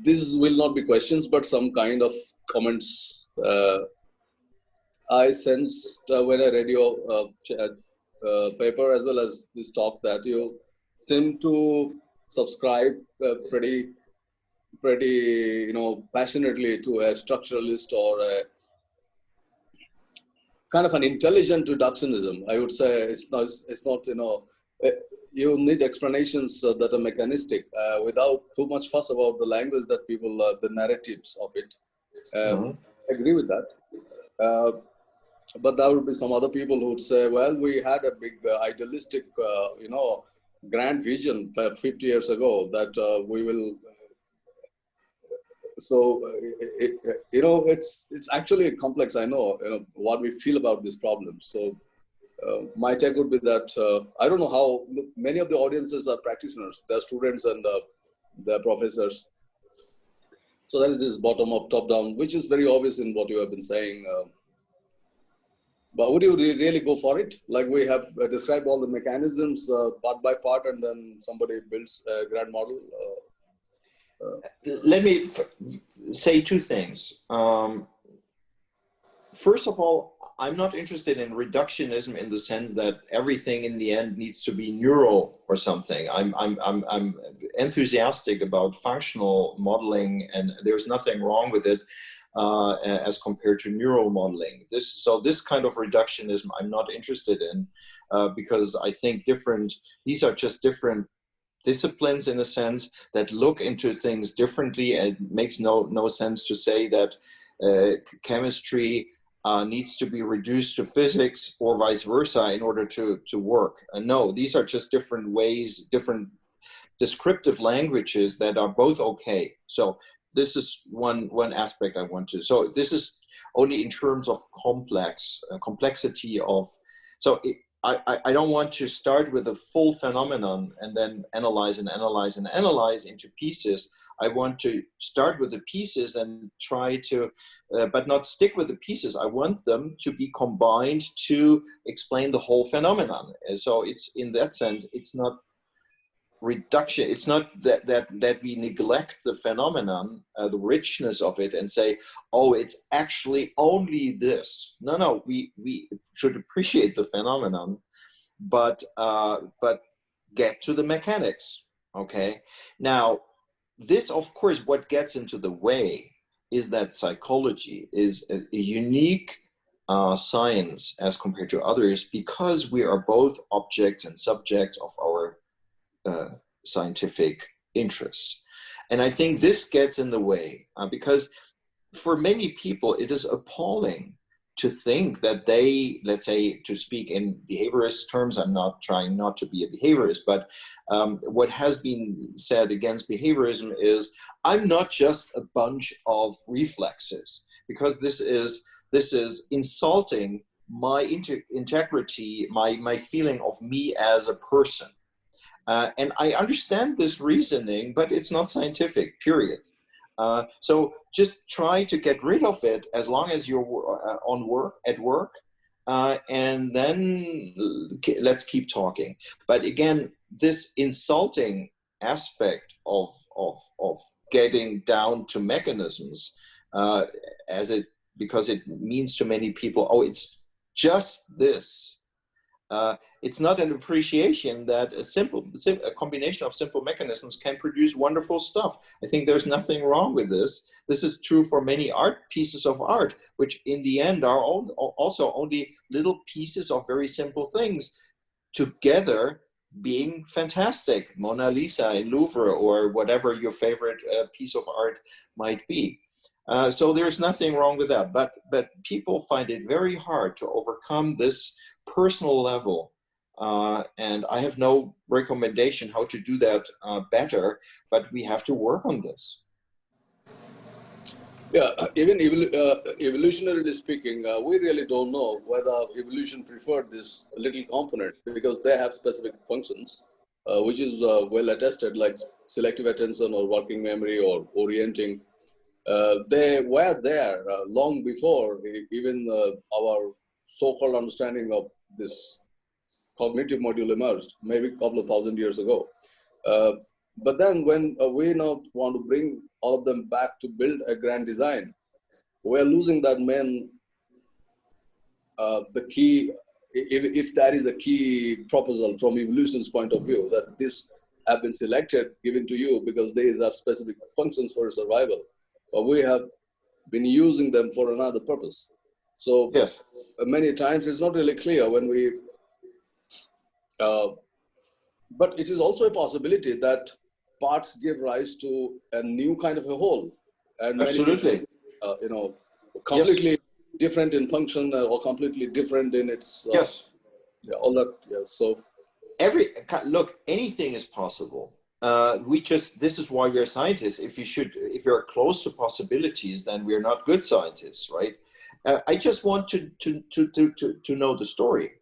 B: These will not be questions, but some kind of comments. I sensed when I read your paper as well as this talk that you seem to subscribe pretty, passionately to a structuralist or a kind of an intelligent reductionism. I would say it's not you need explanations that are mechanistic without too much fuss about the language that people, the narratives of it. I agree with that. But there would be some other people who would say, well, we had a big idealistic, grand vision 50 years ago that we will. So, it's actually complex. I know, what we feel about this problem. So my take would be that I don't know how many of the audiences are practitioners. They're students and they're professors. So there is this bottom-up, top-down, which is very obvious in what you have been saying. But would you really go for it? Like we have described all the mechanisms part by part, and then somebody builds a grand model.
C: Let me say two things. First of all, I'm not interested in reductionism in the sense that everything in the end needs to be neural or something. I'm enthusiastic about functional modeling, and there's nothing wrong with it as compared to neural modeling. This kind of reductionism I'm not interested in because I think these are just different disciplines in a sense that look into things differently, and it makes no sense to say that chemistry needs to be reduced to physics or vice versa in order to work. No, these are just different ways, different descriptive languages that are both okay. So this is one aspect I want to. So this is only in terms of complexity of. So I don't want to start with a full phenomenon and then analyze into pieces. I want to start with the pieces and try to, but not stick with the pieces. I want them to be combined to explain the whole phenomenon. And so it's in that sense, it's not reduction. It's not that we neglect the phenomenon, the richness of it, and say, oh, it's actually only this. No, we should appreciate the phenomenon, but get to the mechanics. Okay. Now, this, of course, what gets into the way is that psychology is a unique science as compared to others because we are both objects and subjects of our scientific interests. And I think this gets in the way because for many people, it is appalling to think that they, let's say, to speak in behaviorist terms, I'm not trying not to be a behaviorist, but what has been said against behaviorism is, I'm not just a bunch of reflexes, because this is insulting my integrity, my feeling of me as a person. And I understand this reasoning, but it's not scientific, period. So just try to get rid of it as long as you're at work, and then let's keep talking. But again, this insulting aspect of getting down to mechanisms, because it means to many people, oh, it's just this. It's not an appreciation that a combination of simple mechanisms can produce wonderful stuff. I think there's nothing wrong with this. This is true for many pieces of art, which in the end are also only little pieces of very simple things together being fantastic, Mona Lisa in Louvre, or whatever your favorite piece of art might be. So there's nothing wrong with that, but people find it very hard to overcome this personal level, and I have no recommendation how to do that better, but we have to work on this.
B: Yeah, even evolutionarily speaking, we really don't know whether evolution preferred this little component because they have specific functions, which is well attested, like selective attention or working memory or orienting. They were there long before even our so-called understanding of this cognitive module emerged, maybe a couple of thousand years ago. But then when we now want to bring all of them back to build a grand design, we're losing that main, the key, if that is a key proposal from evolution's point of view, that this have been selected, given to you because these have specific functions for survival, but we have been using them for another purpose. So
C: yes,
B: many times it's not really clear when we, but it is also a possibility that parts give rise to a new kind of a whole, and
C: absolutely,
B: many, completely
C: yes.
B: different in function or completely different in its
C: Yes.
B: Yeah, all that. Yeah, so
C: look, anything is possible. This is why we're scientists. If you're close to possibilities, then we're not good scientists, right? I just want to know the story.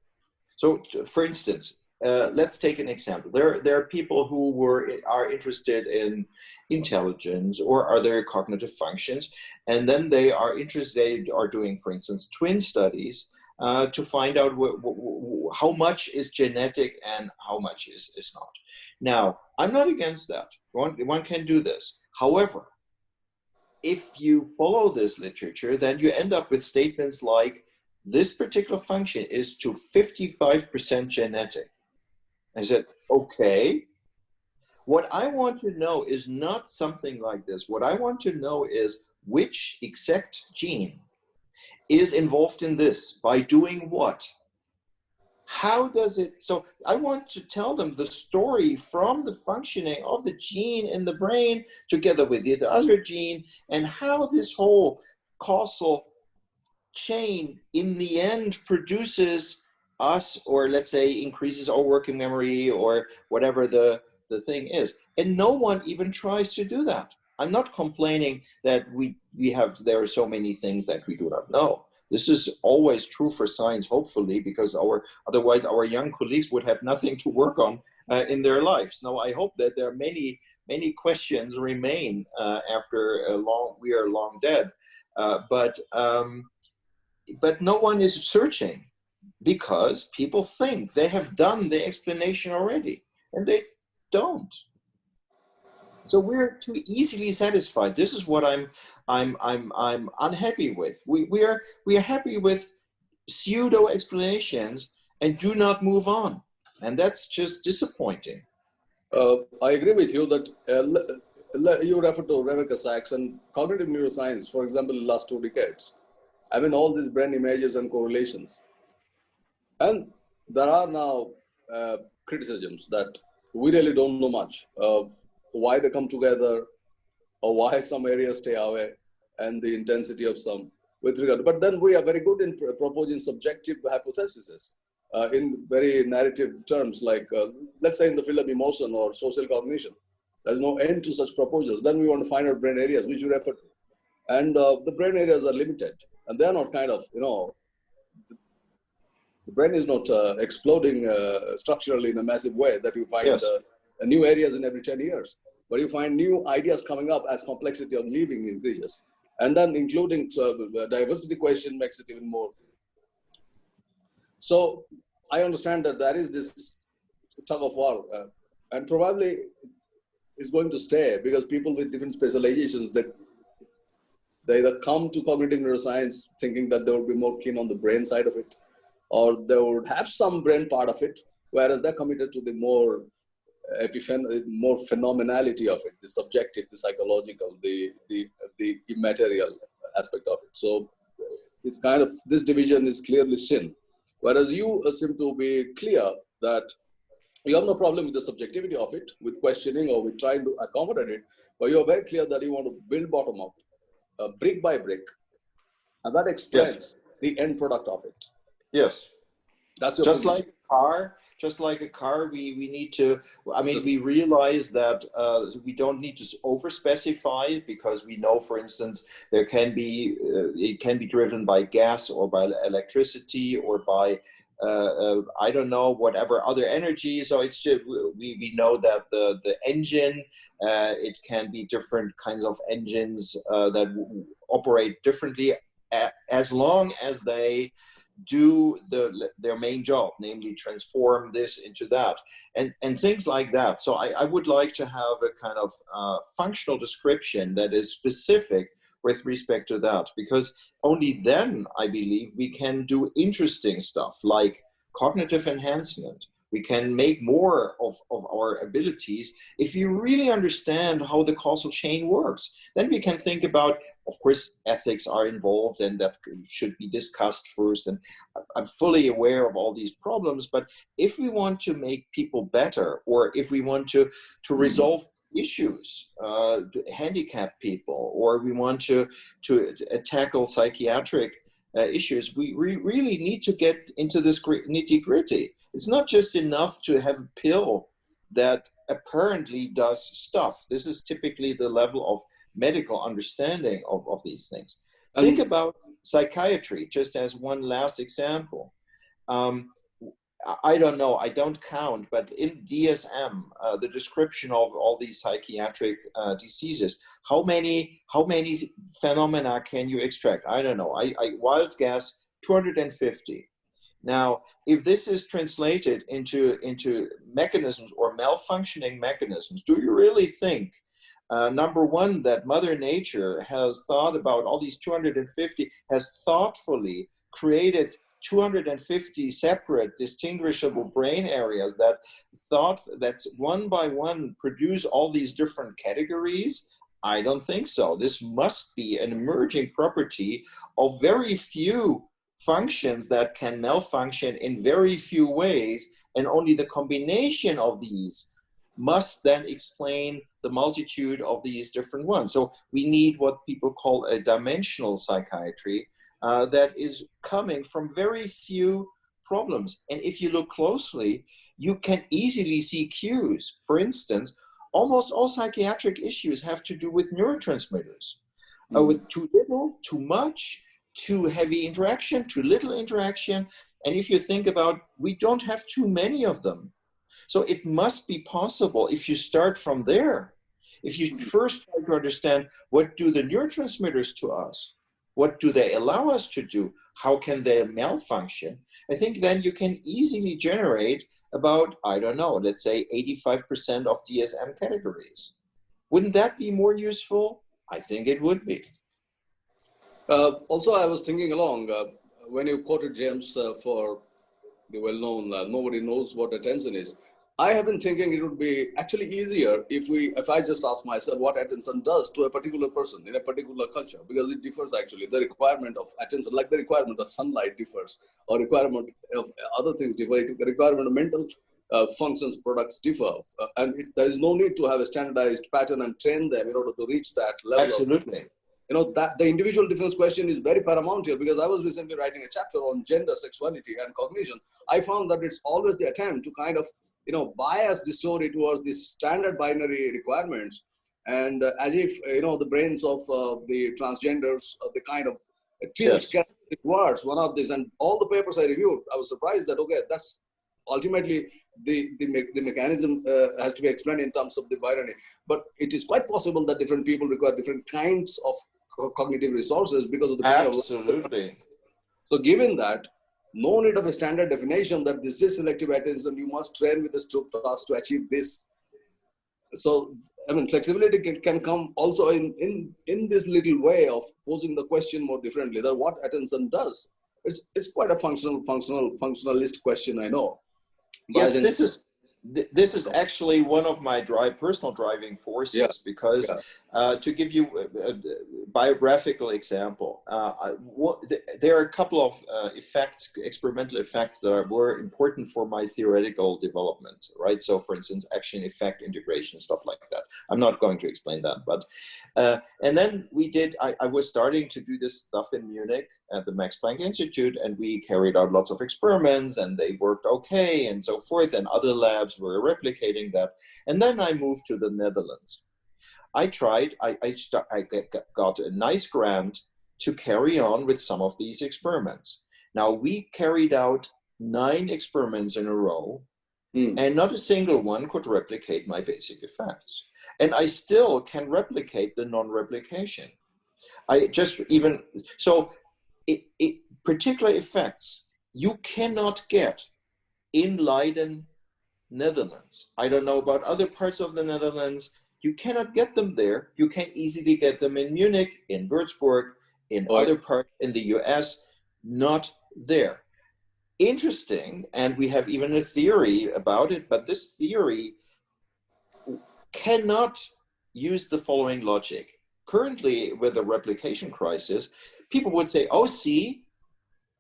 C: So, for instance, let's take an example. There are people who are interested in intelligence or other cognitive functions, and then they are doing, for instance, twin studies to find out how much is genetic and how much is not. Now, I'm not against that. One can do this. However, if you follow this literature, then you end up with statements like, this particular function is to 55% genetic. I said, okay. What I want to know is not something like this. What I want to know is which exact gene is involved in this by doing what? How does it, so I want to tell them the story from the functioning of the gene in the brain together with the other gene, and how this whole causal chain in the end produces us, or let's say increases our working memory or whatever the thing is. And no one even tries to do that. I'm not complaining that there are so many things that we do not know. This is always true for science, hopefully, because otherwise our young colleagues would have nothing to work on in their lives. Now, I hope that there are many questions remain after we are long dead. But no one is searching because people think they have done the explanation already, and they don't. So we're too easily satisfied. This is what I'm unhappy with. We are happy with pseudo explanations and do not move on, and that's just disappointing.
B: I agree with you that you refer to Rebecca Sachs and cognitive neuroscience, for example, in the last 2 decades. I mean, all these brain images and correlations. And there are now criticisms that we really don't know much. Why they come together, or why some areas stay away, and the intensity of some with regard. But then we are very good in proposing subjective hypotheses in very narrative terms, like let's say in the field of emotion or social cognition. There is no end to such proposals. Then we want to find out brain areas, which you refer to. And the brain areas are limited, and they are not kind of, the brain is not exploding structurally in a massive way that you find
C: Yes.
B: New areas in every 10 years. But you find new ideas coming up as complexity of living increases. And then including the diversity question makes it even more. So I understand that there is this tug of war, and probably is going to stay because people with different specializations, that they either come to cognitive neuroscience thinking that they would be more keen on the brain side of it, or they would have some brain part of it, whereas they're committed to the more phenomenality of it, the subjective, the psychological, the immaterial aspect of it. So it's kind of, this division is clearly seen. Whereas you seem to be clear that You have no problem with the subjectivity of it, with questioning or with trying to accommodate it, but you are very clear that you want to build bottom up, brick by brick, and that
C: Yes.
B: explains the end product of it.
C: Yes.
B: That's your
C: Just
B: position.
C: like a car, we need to, I mean, we realize that we don't need to over-specify, because we know, for instance, there can be, it can be driven by gas or by electricity or by, I don't know, whatever other energy. So it's just, we know that the engine, it can be different kinds of engines that operate differently, as long as they do their main job, namely transform this into that, and things like that. So I would like to have a kind of functional description that is specific with respect to that, because only then, I believe, we can do interesting stuff like cognitive enhancement. We can make more of our abilities if you really understand how the causal chain works. Then we can think about, of course, ethics are involved, and that should be discussed first. And I'm fully aware of all these problems. But if we want to make people better, or if we want to resolve issues, handicap people, or we want to tackle psychiatric issues, we really need to get into this nitty-gritty. It's not just enough to have a pill that apparently does stuff. This is typically the level of medical understanding of these things. Think about psychiatry, just as one last example. I don't know, I don't count, but in DSM, the description of all these psychiatric diseases, how many phenomena can you extract? I don't know, I wild guess 250. Now, if this is translated into mechanisms or malfunctioning mechanisms, do you really think, number one, that Mother Nature has thought about all these 250, has thoughtfully created 250 separate distinguishable brain areas that one by one produce all these different categories? I don't think so. This must be an emerging property of very few functions that can malfunction in very few ways, and only the combination of these must then explain the multitude of these different ones. So we need what people call a dimensional psychiatry that is coming from very few problems. And if you look closely, you can easily see cues. For instance, almost all psychiatric issues have to do with neurotransmitters. With too little, too much, too heavy interaction, too little interaction. And if you think about, we don't have too many of them. So it must be possible, if you start from there, if you first try to understand, what do the neurotransmitters to us? What do they allow us to do? How can they malfunction? I think then you can easily generate about, I don't know, let's say 85% of DSM categories. Wouldn't that be more useful? I think it would be.
B: Also, I was thinking along, when you quoted James for the well-known, nobody knows what attention is. I have been thinking it would be actually easier if I just ask myself what attention does to a particular person in a particular culture, because it differs actually. The requirement of attention, like the requirement of sunlight differs, or requirement of other things differ. The requirement of mental functions, products differ. There is no need to have a standardized pattern and train them in order to reach that level.
C: Absolutely.
B: That the individual difference question is very paramount here, because I was recently writing a chapter on gender, sexuality, and cognition. I found that it's always the attempt to kind of bias the story towards these standard binary requirements, and as if the brains of the transgenders, the kind of tilt characteristic words, one of these, and all the papers I reviewed, I was surprised that that's ultimately the mechanism has to be explained in terms of the binary. But it is quite possible that different people require different kinds of cognitive resources because of the kind
C: Absolutely.
B: So given that, no need of a standard definition that this is selective attention, you must train with the stroke task to achieve this. So, I mean, flexibility can come also in this little way of posing the question more differently, that what attention does. It's quite a functionalist question, I know.
C: Yes, this is actually one of my personal driving forces, because to give you a biographical example, there are a couple of experimental effects that were important for my theoretical development, right? So for instance, action, effect, integration, stuff like that. I'm not going to explain that, but and then I was starting to do this stuff in Munich at the Max Planck Institute, and we carried out lots of experiments, and they worked okay, and so forth, and other labs were replicating that. And then I moved to the Netherlands. I tried, I got a nice grant to carry on with some of these experiments. Now, we carried out 9 experiments in a row, and not a single one could replicate my basic effects. And I still can replicate the non-replication. Particular effects you cannot get in Leiden, Netherlands. I don't know about other parts of the Netherlands. You cannot get them there. You can easily get them in Munich, in Würzburg, in other parts in the US, not there. Interesting, and we have even a theory about it, but this theory cannot use the following logic. Currently, with the replication crisis, people would say, oh, see,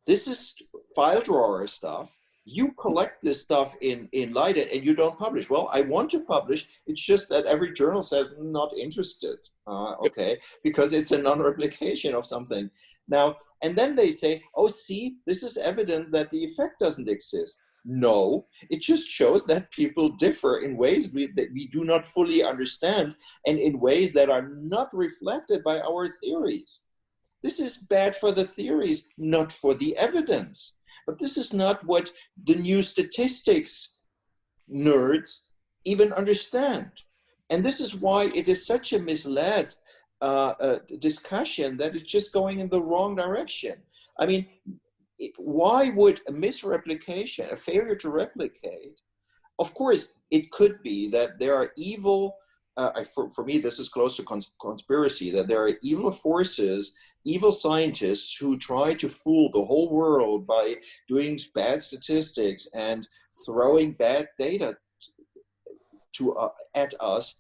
C: this is file drawer stuff. You collect this stuff in Leiden and you don't publish. Well, I want to publish. It's just that every journal says not interested, okay, because it's a non-replication of something. Now, and then they say, oh, see, this is evidence that the effect doesn't exist. No, it just shows that people differ in ways that we do not fully understand, and in ways that are not reflected by our theories. This is bad for the theories, not for the evidence. But this is not what the new statistics nerds even understand. And this is why it is such a misled discussion that it's just going in the wrong direction. I mean, why would a misreplication, a failure to replicate, of course, it could be that there are evil, for me, this is close to conspiracy, that there are evil forces, evil scientists who try to fool the whole world by doing bad statistics and throwing bad data at us.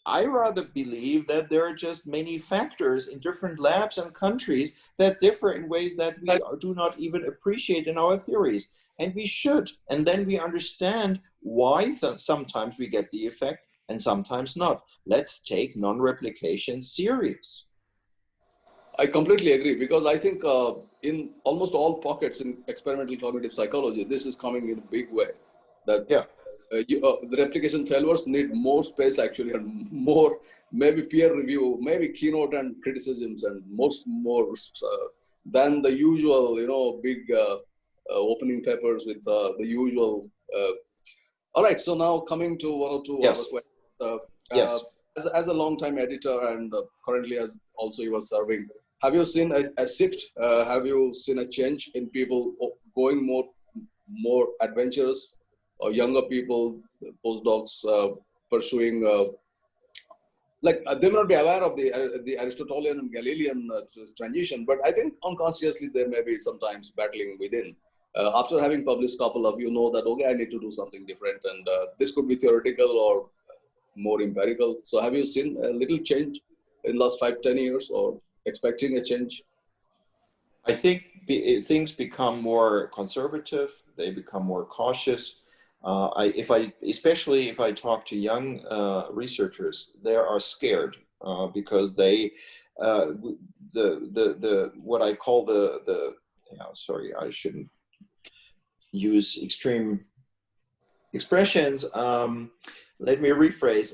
C: I rather believe that there are just many factors in different labs and countries that differ in ways that we do not even appreciate in our theories. And we should. And then we understand why sometimes we get the effect and sometimes not. Let's take non-replication serious.
B: I completely agree, because I think in almost all pockets in experimental cognitive psychology, this is coming in a big way. That the replication failures need more space actually, and more maybe peer review, maybe keynote and criticisms, and more than the usual, big opening papers with the usual. All right, so now coming to one or two other questions. As a long-time editor and currently as also you are serving, have you seen a shift? Have you seen a change in people going more adventurous, or younger people, postdocs pursuing? They may not be aware of the Aristotelian and Galilean transition, but I think unconsciously they may be sometimes battling within. After having published a couple of, that, okay, I need to do something different, and this could be theoretical or more empirical. So have you seen a little change in the last 5-10 years, or expecting a change?
C: I think things become more conservative. They become more cautious. Especially if I talk to young researchers, they are scared because they what I call sorry, I shouldn't use extreme expressions. Let me rephrase.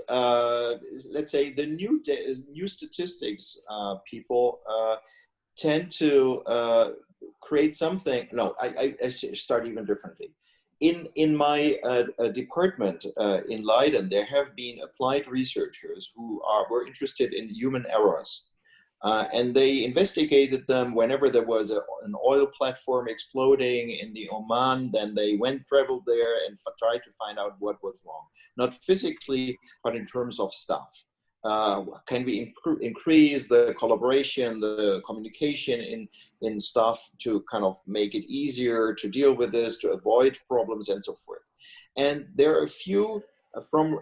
C: Let's say the new statistics people tend to create something. No, I start even differently. In my department in Leiden, there have been applied researchers who were interested in human errors. And they investigated them whenever there was an oil platform exploding in the Oman. Then they traveled there and tried to find out what was wrong. Not physically, but in terms of stuff. Can we increase the collaboration, the communication in stuff to kind of make it easier to deal with this, to avoid problems and so forth. And there are a few, from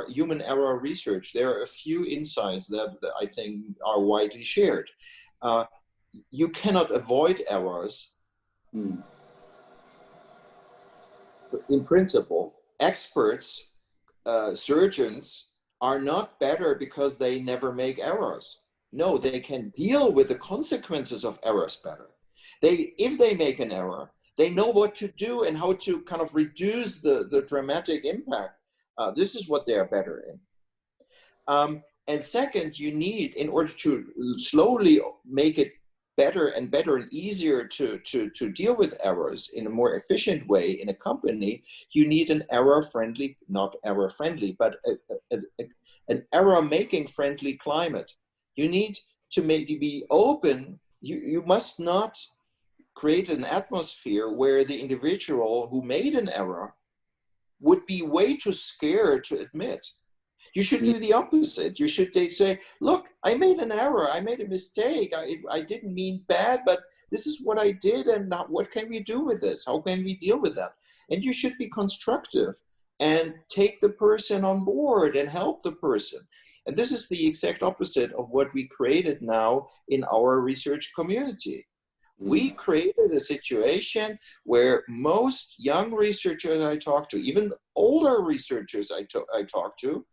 C: human error research, there are a few insights that I think are widely shared. You cannot avoid errors. In principle, experts, surgeons are not better because they never make errors. No, they can deal with the consequences of errors better. If they make an error, they know what to do and how to kind of reduce the dramatic impact. This is what they are better in. And second, you need, in order to slowly make it better and better and easier to deal with errors in a more efficient way in a company, you need an error-friendly, not error-friendly, but an error-making friendly climate. You need to be open. You must not create an atmosphere where the individual who made an error would be way too scared to admit. You should do the opposite. You should say, look, I made an error. I made a mistake. I didn't mean bad, but this is what I did. And now what can we do with this? How can we deal with that? And you should be constructive and take the person on board and help the person. And this is the exact opposite of what we created now in our research community. We created a situation where most young researchers I talk to, even older researchers I talk to,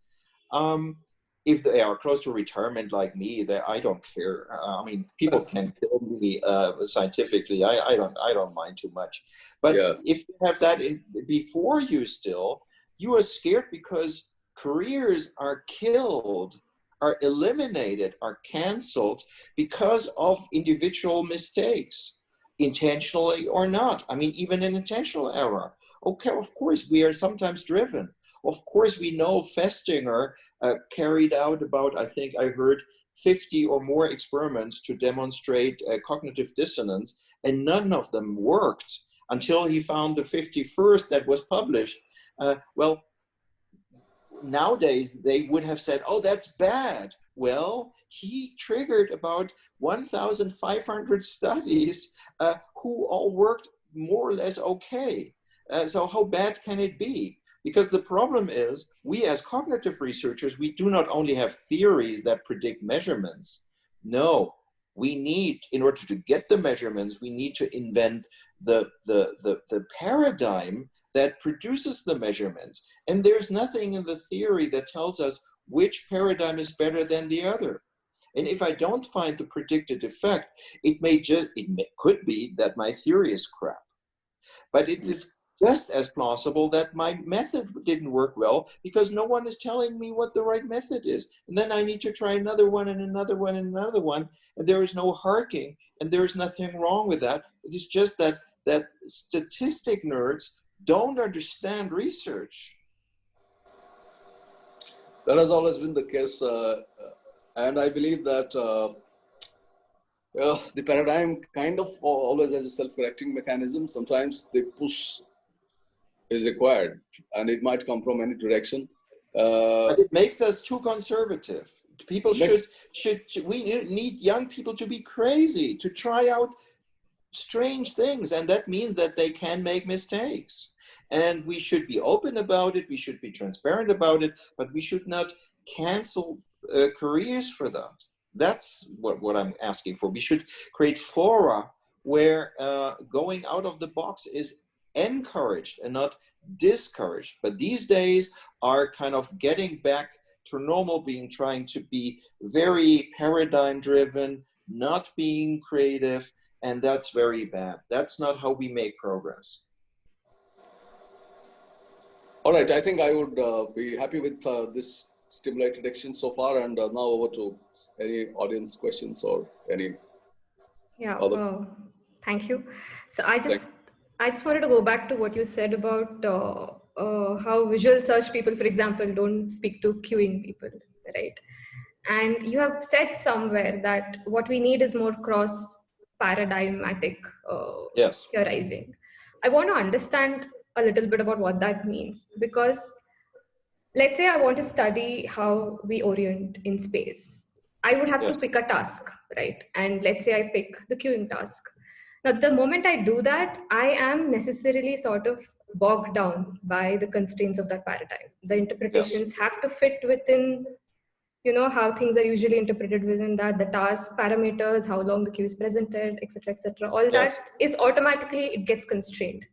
C: if they are close to retirement like me, I don't care. I mean, people can kill me scientifically. I don't mind too much. But if you have that before you still, you are scared because careers are killed, are eliminated, are canceled because of individual mistakes, intentionally or not. I mean, even an intentional error. Okay, of course, we are sometimes driven. Of course, we know Festinger carried out about, I think I heard, 50 or more experiments to demonstrate cognitive dissonance, and none of them worked until he found the 51st that was published. Well, nowadays, they would have said, oh, that's bad. Well, he triggered about 1,500 studies who all worked more or less okay. So how bad can it be? Because the problem is, we as cognitive researchers, we do not only have theories that predict measurements. No, we need, in order to get the measurements, we need to invent the paradigm that produces the measurements. And there's nothing in the theory that tells us which paradigm is better than the other. And if I don't find the predicted effect, it could be that my theory is crap. But it is just as plausible that my method didn't work well because no one is telling me what the right method is. And then I need to try another one and another one and another one. And there is no harking, and there is nothing wrong with that. It is just that statistic nerds don't understand research.
B: That has always been the case. And I believe that the paradigm kind of always has a self-correcting mechanism. Sometimes the push is required, and it might come from any direction.
C: But it makes us too conservative. People we need young people to be crazy, to try out strange things, and that means that they can make mistakes. And we should be open about it, we should be transparent about it, but we should not cancel careers for that. That's what I'm asking for. We should create fora where going out of the box is encouraged and not discouraged. But these days are kind of getting back to normal, trying to be very paradigm driven, not being creative, and that's very bad. That's not how we make progress.
B: All right, I think I would be happy with this stimulated action so far, and now over to any audience questions or any other.
A: Thank you. So I just wanted to go back to what you said about how visual search people, for example, don't speak to queuing people, right? And you have said somewhere that what we need is more cross-paradigmatic theorizing. I want to understand a little bit about what that means, because let's say I want to study how we orient in space. I would have to pick a task, right? And let's say I pick the queuing task. Now, the moment I do that, I am necessarily sort of bogged down by the constraints of that paradigm. The
C: Yes.
A: interpretations have to fit within, you know, how things are usually interpreted within that, the task parameters, how long the queue is presented, etc., etc. All that
C: Yes.
A: is automatically, it gets constrained.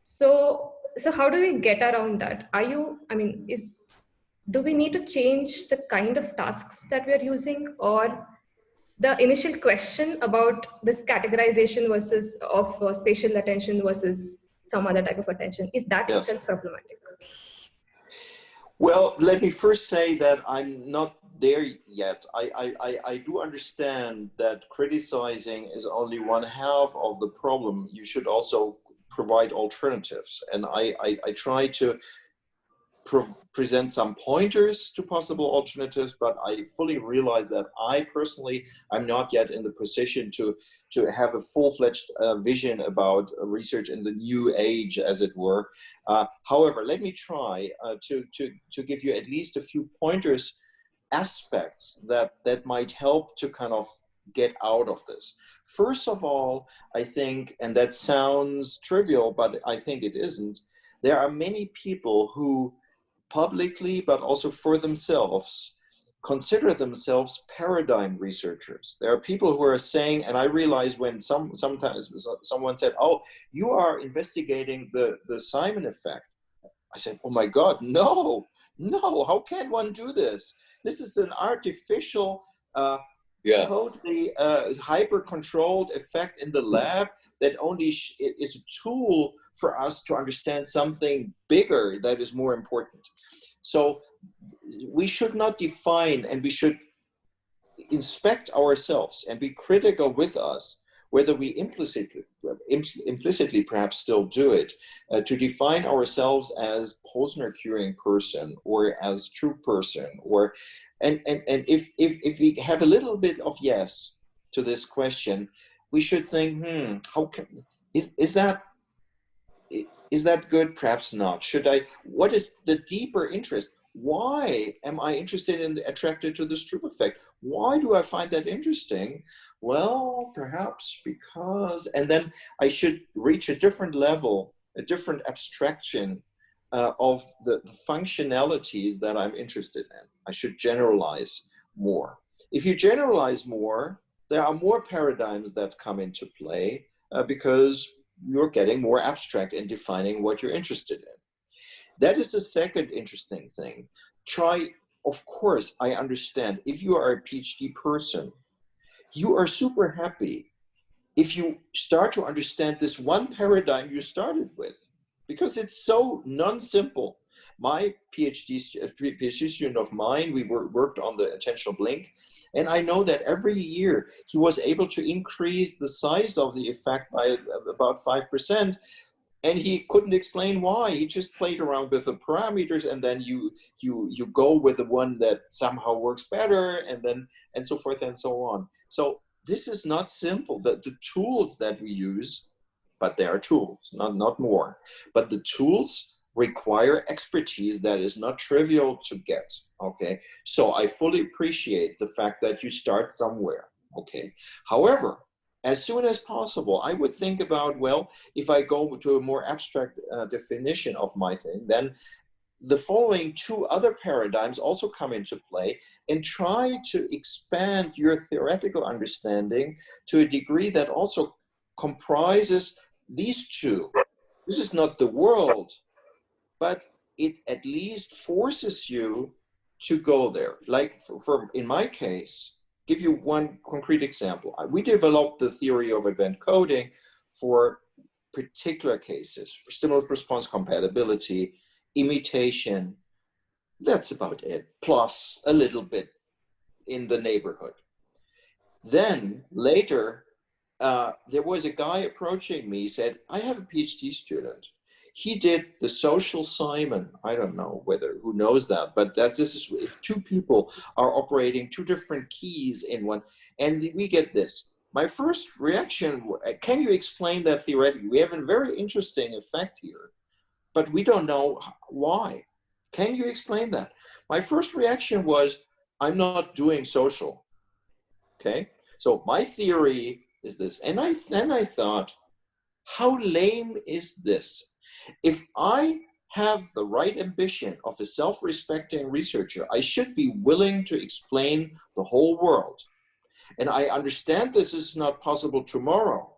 A: So how do we get around that? Do we need to change the kind of tasks that we are using, or the initial question about this categorization versus of spatial attention versus some other type of attention, is that
C: Yes.
A: itself problematic?
C: Well, let me first say that I'm not there yet. I do understand that criticizing is only one half of the problem. You should also provide alternatives. And I try to present some pointers to possible alternatives, but I fully realize that I personally, I'm not yet in the position to have a full-fledged vision about research in the new age, as it were. However, let me try to give you at least a few pointers, aspects that might help to kind of get out of this. First of all, I think, and that sounds trivial, but I think it isn't, there are many people who publicly, but also for themselves, consider themselves paradigm researchers. There are people who are saying, and I realize when sometimes someone said, oh, you are investigating the Simon effect. I said, oh my God, no, how can one do this? This is an artificial, totally hyper-controlled effect in the lab that only is a tool for us to understand something bigger that is more important. So we should not define, and we should inspect ourselves and be critical with us, whether we implicitly perhaps still do it, to define ourselves as Posner-curing person or as true person, or and if we have a little bit of yes to this question, we should think, how can is that good? Perhaps not. What is the deeper interest? Why am I attracted to the Stroop effect? Why do I find that interesting? Well, perhaps because, and then I should reach a different level, a different abstraction of the functionalities that I'm interested in. I should generalize more. If you generalize more, there are more paradigms that come into play because you're getting more abstract in defining what you're interested in. That is the second interesting thing. Of course, I understand, if you are a PhD person, you are super happy if you start to understand this one paradigm you started with, because it's so non-simple. My PhD student of mine, we worked on the attentional blink, and I know that every year he was able to increase the size of the effect by about 5%, and he couldn't explain why. He just played around with the parameters, and then you go with the one that somehow works better, and so forth and so on. So this is not simple. The tools that we use, but they are tools, not more. But the tools require expertise that is not trivial to get, okay? So I fully appreciate the fact that you start somewhere, okay? However, as soon as possible, I would think about, well, if I go to a more abstract definition of my thing, then the following two other paradigms also come into play, and try to expand your theoretical understanding to a degree that also comprises these two. This is not the world, but it at least forces you to go there. Like in my case, give you one concrete example. We developed the theory of event coding for particular cases, for stimulus response compatibility, imitation. That's about it, plus a little bit in the neighborhood. Then later, there was a guy approaching me, he said, I have a PhD student. He did the social Simon. I don't know who knows that, but this is if two people are operating two different keys in one, and we get this. My first reaction, can you explain that theoretically? We have a very interesting effect here, but we don't know why. Can you explain that? My first reaction was, I'm not doing social, okay? So my theory is this, and then I thought, how lame is this? If I have the right ambition of a self-respecting researcher, I should be willing to explain the whole world. And I understand this is not possible tomorrow,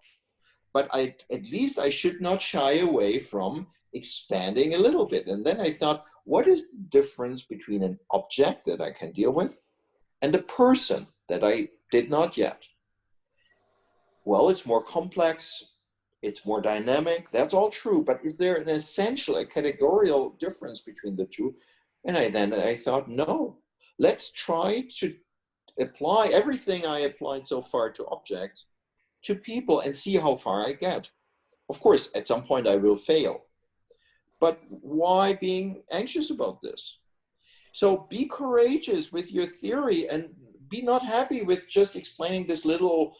C: but at least I should not shy away from expanding a little bit. And then I thought, what is the difference between an object that I can deal with and a person that I did not yet? Well, it's more complex, it's more dynamic, that's all true, but is there an essential, a categorical difference between the two? And I thought, no, let's try to apply everything I applied so far to objects to people and see how far I get. Of course, at some point I will fail, but why being anxious about this? So be courageous with your theory and be not happy with just explaining this little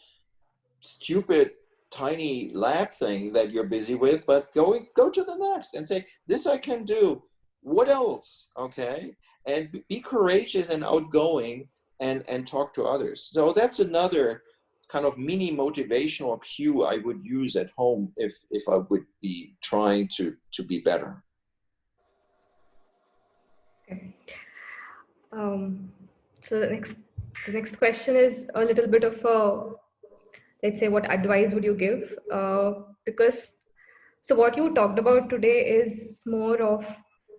C: stupid tiny lab thing that you're busy with, but go to the next and say, this I can do, what else? Okay, and be courageous and outgoing and talk to others. So that's another kind of mini motivational cue I would use at home if I would be trying to be better.
A: Okay. So the next question is a little bit of a, let's say, what advice would you give? Because, so what you talked about today is more of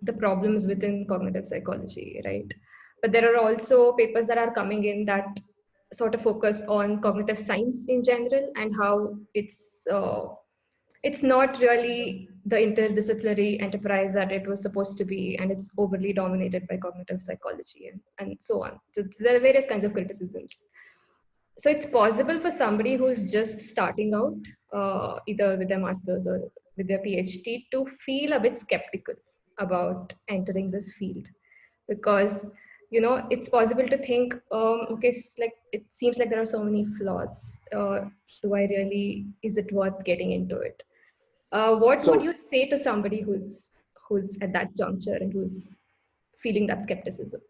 A: the problems within cognitive psychology, right? But there are also papers that are coming in that sort of focus on cognitive science in general and how it's not really the interdisciplinary enterprise that it was supposed to be, and it's overly dominated by cognitive psychology and so on. So there are various kinds of criticisms. So it's possible for somebody who's just starting out, either with their master's or with their PhD, to feel a bit skeptical about entering this field, because it's possible to think, okay, like it seems like there are so many flaws. Is it worth getting into it? What would you say to somebody who's at that juncture and who's feeling that skepticism?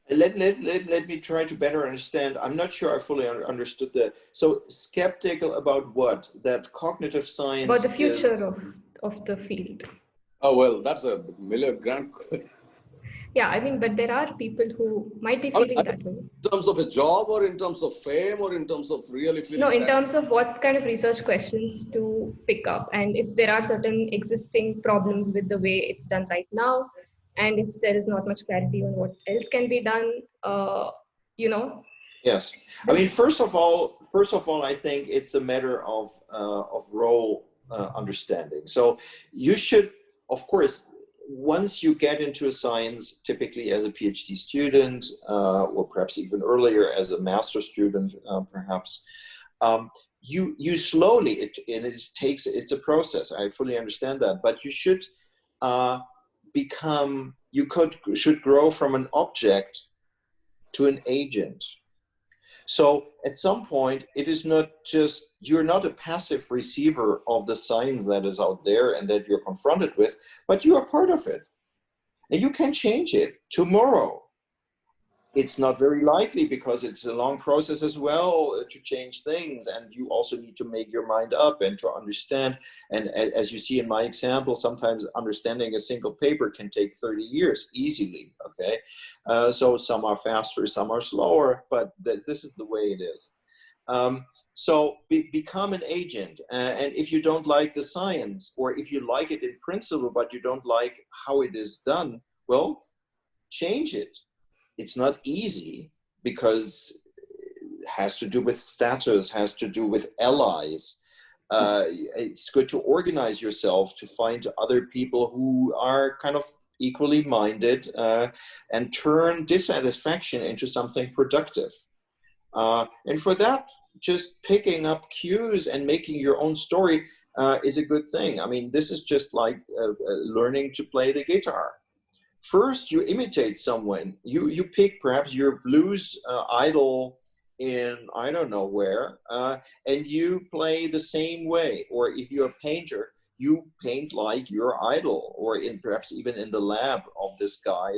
C: Let me try to better understand. I'm not sure I fully understood that. So skeptical about what? That cognitive science
A: about the future of the field.
B: Oh, well, that's a grand question.
A: Yeah, I mean, but there are people who might be feeling that way.
B: In terms of a job, or in terms of fame, or in terms of really feeling
A: No, in terms of what kind of research questions to pick up, and if there are certain existing problems with the way it's done right now, and if there is not much clarity on what else can be done,
C: Yes, I mean, first of all, I think it's a matter of role understanding. So you should, of course, once you get into a science, typically as a PhD student, or perhaps even earlier as a master student, perhaps, you slowly, it's a process. I fully understand that, but you should should grow from an object to an agent. So at some point, it is not just, you're not a passive receiver of the science that is out there and that you're confronted with, but you are part of it. And you can change it tomorrow. It's not very likely because it's a long process as well to change things. And you also need to make your mind up and to understand. And as you see in my example, sometimes understanding a single paper can take 30 years easily, okay? So some are faster, some are slower, but this is the way it is. So become an agent. And if you don't like the science, or if you like it in principle, but you don't like how it is done, well, change it. It's not easy because it has to do with status, has to do with allies. It's good to organize yourself to find other people who are kind of equally minded and turn dissatisfaction into something productive. And for that, just picking up cues and making your own story is a good thing. I mean, this is just like learning to play the guitar. First, you imitate someone. You pick perhaps your blues idol in I don't know where, and you play the same way. Or if you're a painter, you paint like your idol, or perhaps even in the lab of this guy.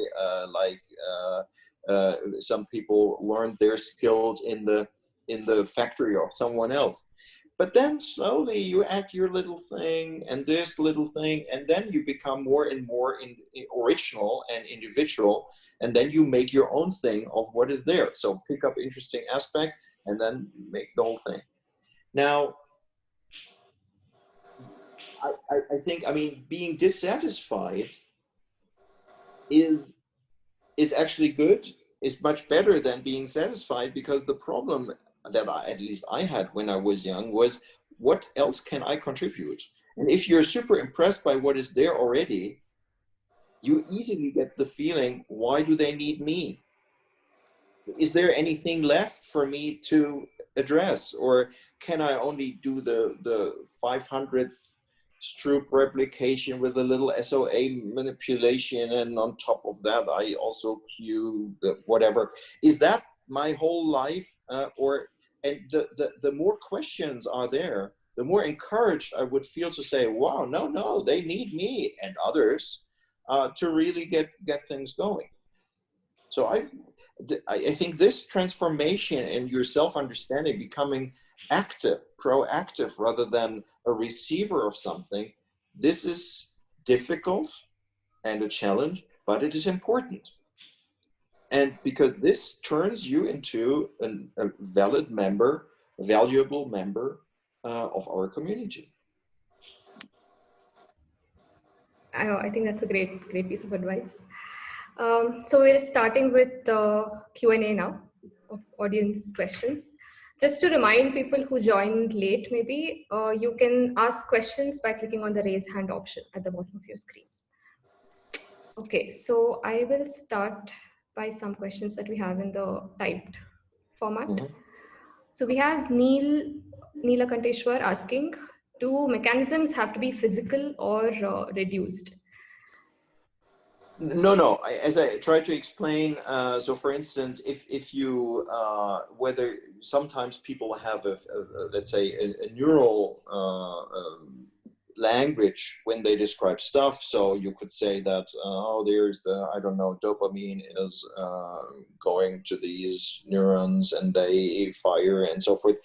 C: Some people learned their skills in the factory of someone else. But then slowly you add your little thing and this little thing, and then you become more and more original and individual, and then you make your own thing of what is there. So pick up interesting aspects and then make the whole thing. Now, I think, I mean, being dissatisfied is actually good, is much better than being satisfied, because the problem that at least I had when I was young was, what else can I contribute? And if you're super impressed by what is there already, you easily get the feeling, why do they need me? Is there anything left for me to address? Or can I only do the 500th Stroop replication with a little SOA manipulation, and on top of that I also queue whatever? Is that my whole life? And the more questions are there, the more encouraged I would feel to say, wow, no, they need me and others to really get things going. So I think this transformation in your self-understanding, becoming active, proactive, rather than a receiver of something, this is difficult and a challenge, but it is important. And because this turns you into a valid member, a valuable member of our community.
A: I think that's a great piece of advice. So we're starting with the Q&A now of audience questions. Just to remind people who joined late, maybe you can ask questions by clicking on the raise hand option at the bottom of your screen. Okay, so I will start by some questions that we have in the typed format. Mm-hmm. So we have Neela Kanteshwar asking, do mechanisms have to be physical or reduced?
C: No. As I tried to explain, so for instance, if you, whether sometimes people have let's say a neural language when they describe stuff. So you could say that, there's I don't know, dopamine is going to these neurons and they fire and so forth.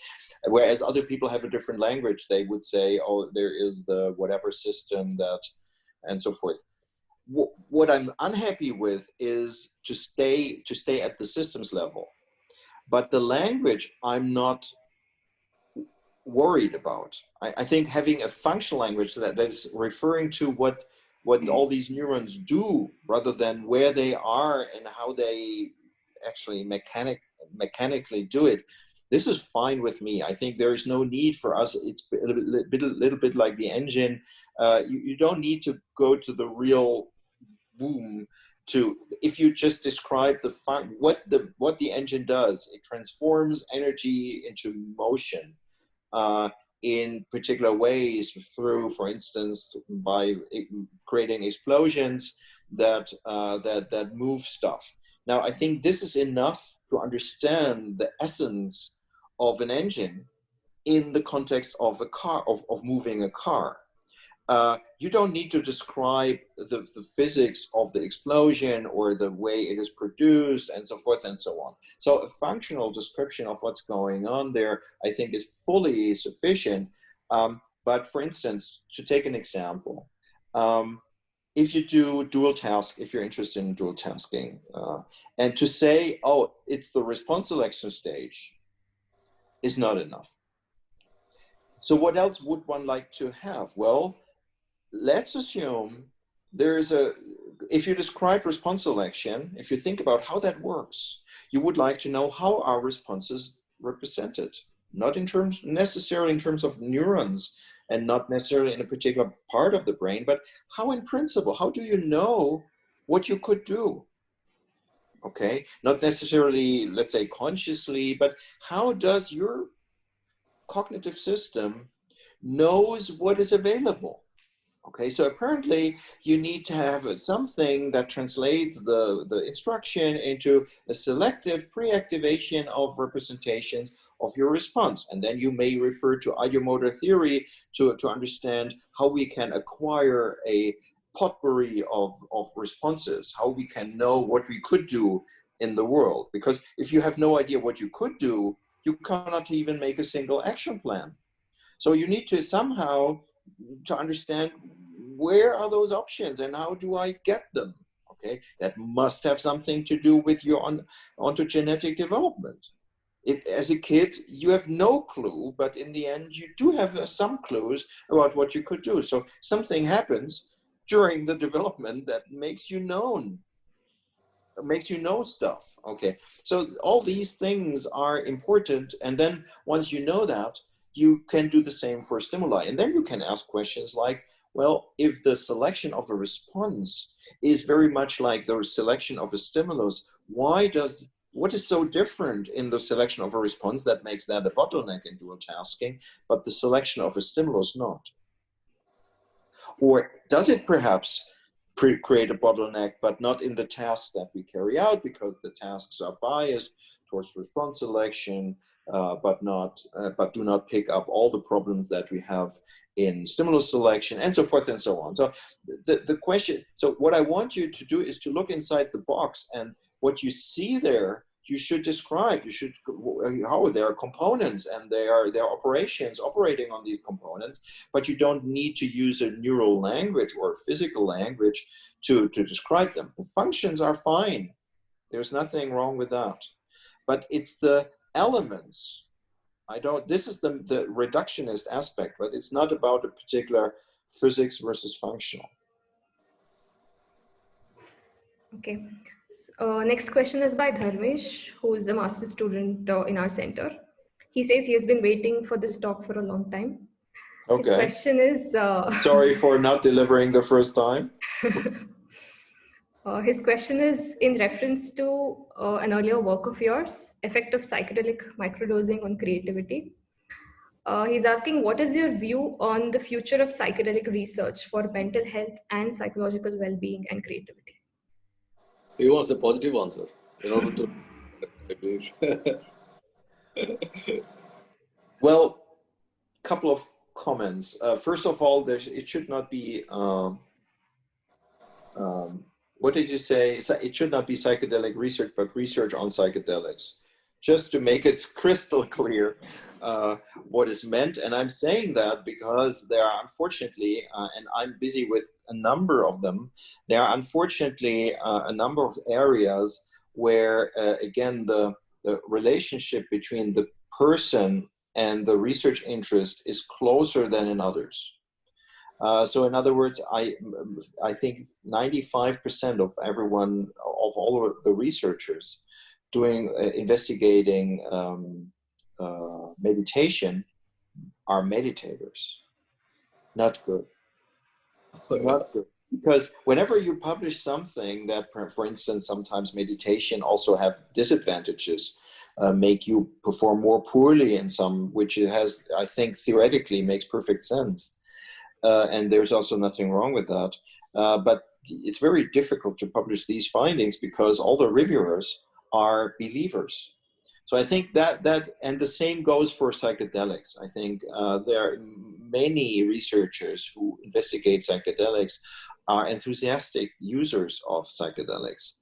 C: Whereas other people have a different language. They would say, there is the whatever system that, and so forth. What I'm unhappy with is to stay at the systems level, but the language I'm not worried about. I think having a functional language that is referring to what all these neurons do, rather than where they are and how they actually mechanically do it, this is fine with me. I think there is no need for us. It's a little bit like the engine. You don't need to go to the real boom if you just describe what the engine does. It transforms energy into motion in particular ways through, for instance, by creating explosions that move stuff. Now, I think this is enough to understand the essence of an engine in the context of a car, of moving a car. You don't need to describe the physics of the explosion or the way it is produced and so forth and so on. So a functional description of what's going on there, I think, is fully sufficient. But for instance, to take an example, if you do dual task, if you're interested in dual tasking, and to say, it's the response selection stage, is not enough. So what else would one like to have? Well, let's assume if you describe response selection, if you think about how that works, you would like to know how are responses represented, not necessarily in terms of neurons and not necessarily in a particular part of the brain, but how in principle, how do you know what you could do? Okay, not necessarily, let's say, consciously, but how does your cognitive system knows what is available? Okay, so apparently you need to have something that translates the instruction into a selective pre-activation of representations of your response. And then you may refer to ideomotor theory to understand how we can acquire a potpourri of responses, how we can know what we could do in the world. Because if you have no idea what you could do, you cannot even make a single action plan. So you need to somehow to understand where are those options and how do I get them? Okay, that must have something to do with your ontogenetic development. If as a kid you have no clue, but in the end you do have some clues about what you could do. So something happens during the development that makes you known, makes you know stuff. Okay, so all these things are important, and then once you know that, you can do the same for stimuli, and then you can ask questions like, well, if the selection of a response is very much like the selection of a stimulus, what is so different in the selection of a response that makes that a bottleneck in dual tasking, but the selection of a stimulus not? Or does it perhaps create a bottleneck, but not in the tasks that we carry out, because the tasks are biased towards response selection, but do not pick up all the problems that we have in stimulus selection, and so forth and so on. So the question, so what I want you to do is to look inside the box, and what you see there, you should describe, how there are components and there are operations operating on these components, but you don't need to use a neural language or physical language to describe them. The functions are fine. There's nothing wrong with that. But it's the elements. This is the reductionist aspect, but it's not about a particular physics versus functional.
A: Okay. Next question is by Dharmesh, who is a master's student in our center. He says he has been waiting for this talk for a long time.
C: Okay.
A: His question is...
C: Sorry for not delivering the first time.
A: His question is in reference to an earlier work of yours, Effect of Psychedelic Microdosing on Creativity. He's asking, what is your view on the future of psychedelic research for mental health and psychological well-being and creativity?
B: He wants a positive answer in order to...
C: Well, a couple of comments. First of all, it should not be, what did you say? It should not be psychedelic research, but research on psychedelics. Just to make it crystal clear what is meant. And I'm saying that because there are unfortunately, and I'm busy with a number of them, there are unfortunately a number of areas where, again, the relationship between the person and the research interest is closer than in others. So in other words, I think 95% of everyone, of all of the researchers investigating meditation are meditators. Not good. Not good. Because whenever you publish something that, for instance, sometimes meditation also have disadvantages, make you perform more poorly in some, which it has, I think, theoretically makes perfect sense. And there's also nothing wrong with that. But it's very difficult to publish these findings because all the reviewers are believers. So I think that and the same goes for psychedelics. I think there are many researchers who investigate psychedelics are enthusiastic users of psychedelics.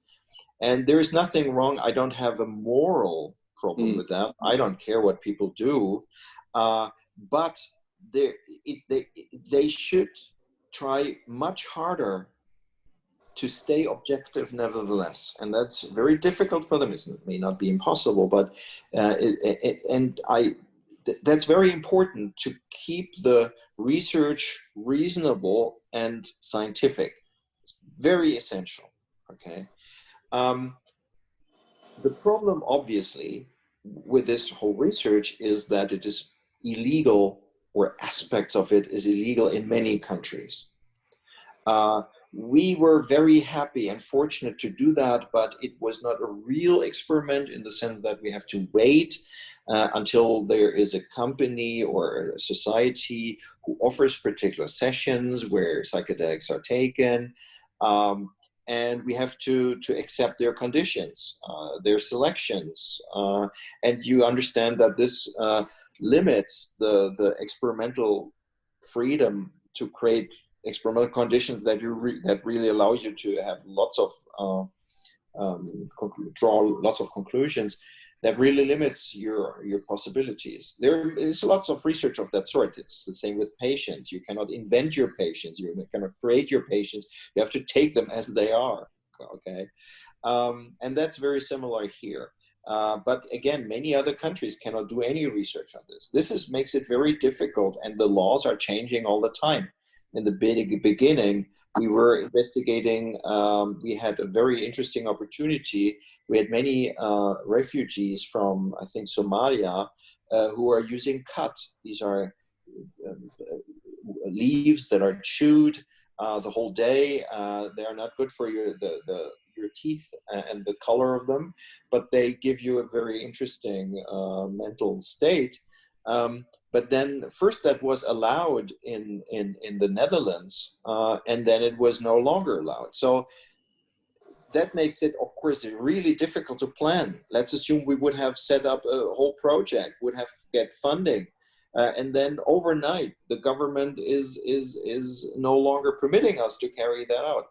C: And there is nothing wrong. I don't have a moral problem with that. I don't care what people do. But they should try much harder to stay objective nevertheless. And that's very difficult for them. It may not be impossible, but that's very important to keep the research reasonable and scientific. It's very essential, okay? The problem, obviously, with this whole research is that it is illegal, or aspects of it is illegal in many countries. We were very happy and fortunate to do that, but it was not a real experiment in the sense that we have to wait until there is a company or a society who offers particular sessions where psychedelics are taken. And we have to accept their conditions, their selections. And you understand that this limits the experimental freedom to create experimental conditions that really allow you to have lots of draw lots of conclusions, that really limits your possibilities. There is lots of research of that sort. It's the same with patients. You cannot invent your patients. You cannot create your patients. You have to take them as they are, okay? And that's very similar here. But again, many other countries cannot do any research on this. This makes it very difficult, and the laws are changing all the time. In the beginning, we were investigating, we had a very interesting opportunity. We had many refugees from, I think, Somalia, who are using cut. These are leaves that are chewed the whole day. They are not good for your teeth and the color of them, but they give you a very interesting mental state. But then first that was allowed in the Netherlands, and then it was no longer allowed. So that makes it, of course, really difficult to plan. Let's assume we would have set up a whole project, would have get funding, and then overnight the government is no longer permitting us to carry that out.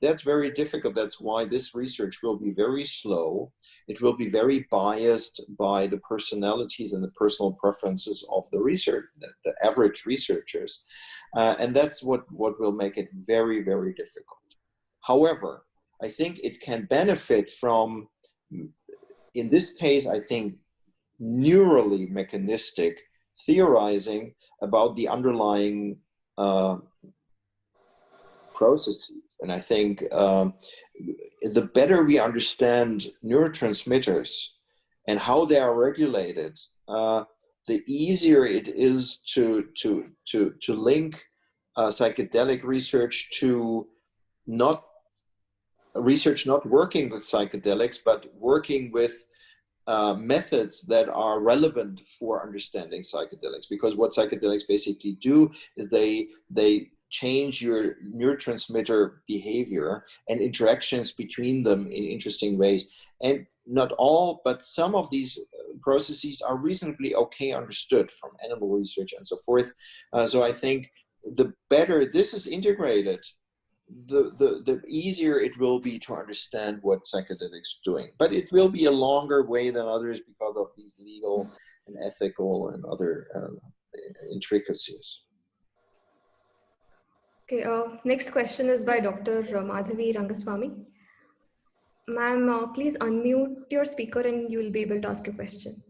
C: That's very difficult. That's why this research will be very slow. It will be very biased by the personalities and the personal preferences of the research, the average researchers. And that's what will make it very, very difficult. However, I think it can benefit from, in this case, I think, neurally mechanistic theorizing about the underlying processes. And I think the better we understand neurotransmitters and how they are regulated, the easier it is to link psychedelic research to research not working with psychedelics, but working with methods that are relevant for understanding psychedelics. Because what psychedelics basically do is they change your neurotransmitter behavior and interactions between them in interesting ways. And not all, but some of these processes are reasonably okay understood from animal research and so forth. So I think the better this is integrated, the easier it will be to understand what psychedelics doing. But it will be a longer way than others because of these legal and ethical and other intricacies.
A: Okay, next question is by Dr. Madhavi Rangaswamy. Ma'am, please unmute your speaker and you will be able to ask a question.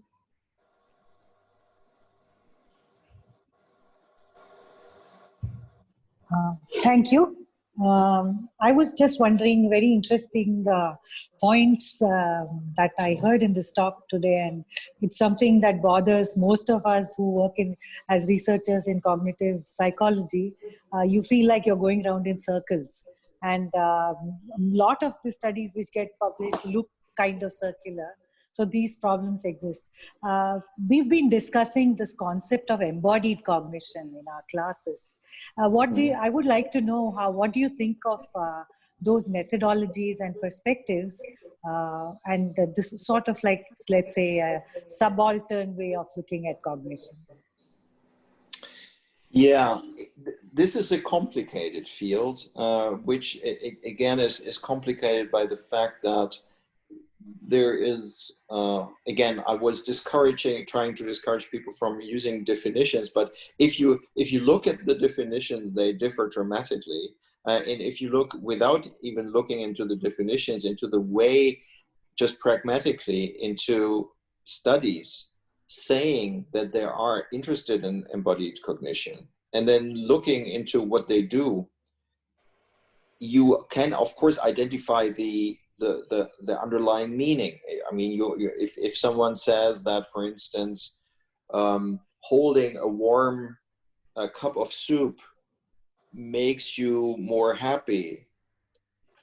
D: Thank you. I was just wondering, very interesting points that I heard in this talk today, and it's something that bothers most of us who work as researchers in cognitive psychology. You feel like you're going around in circles, and a lot of the studies which get published look kind of circular. So these problems exist. We've been discussing this concept of embodied cognition in our classes. I would like to know what do you think of those methodologies and perspectives and this sort of like, let's say, a subaltern way of looking at cognition?
C: Yeah, this is a complicated field, which again is complicated by the fact that there is, again, I was trying to discourage people from using definitions, but if you look at the definitions, they differ dramatically. And if you look, without even looking into the definitions, into the way, just pragmatically, into studies saying that they are interested in embodied cognition, and then looking into what they do, you can, of course, identify the underlying meaning. I mean, if someone says that, for instance, holding a warm cup of soup makes you more happy,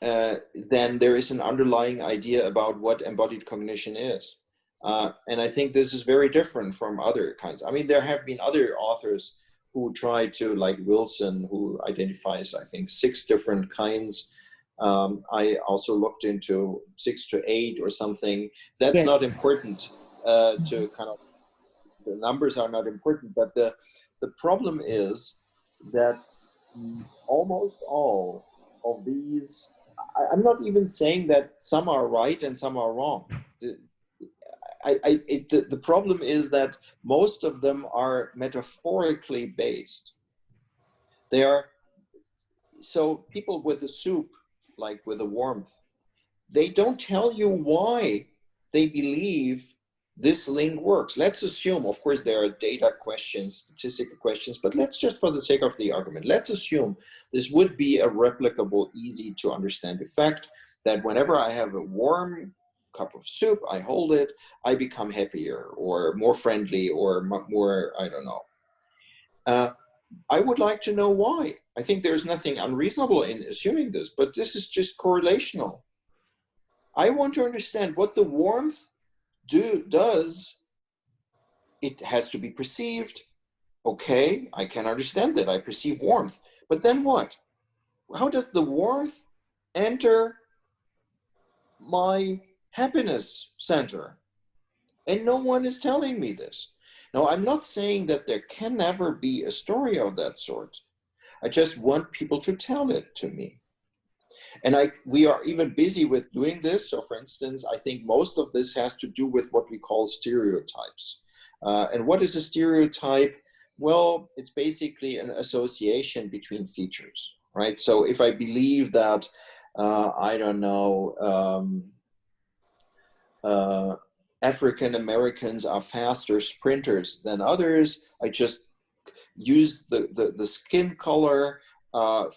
C: then there is an underlying idea about what embodied cognition is. And I think this is very different from other kinds. I mean, there have been other authors who try to, like Wilson, who identifies, I think, 6 different kinds. I also looked into 6 to 8 or something. That's
D: Yes.
C: not important to kind of, the numbers are not important, but the problem is that almost all of these, I'm not even saying that some are right and some are wrong. The problem is that most of them are metaphorically based. They are, so people with a soup, like with a warmth, they don't tell you why they believe this link works. Let's assume, of course, there are data questions, statistical questions, but let's just, for the sake of the argument, let's assume this would be a replicable, easy to understand effect, that whenever I have a warm cup of soup, I hold it, I become happier or more friendly or more, I don't know. I would like to know why. I think there's nothing unreasonable in assuming this, but this is just correlational. I want to understand what the warmth does. It has to be perceived. Okay, I can understand that. I perceive warmth. But then what? How does the warmth enter my happiness center? And no one is telling me this. Now, I'm not saying that there can never be a story of that sort. I just want people to tell it to me. And we are even busy with doing this. So for instance, I think most of this has to do with what we call stereotypes. And what is a stereotype? Well, it's basically an association between features, right? So if I believe that, I don't know, African Americans are faster sprinters than others, I just use the skin color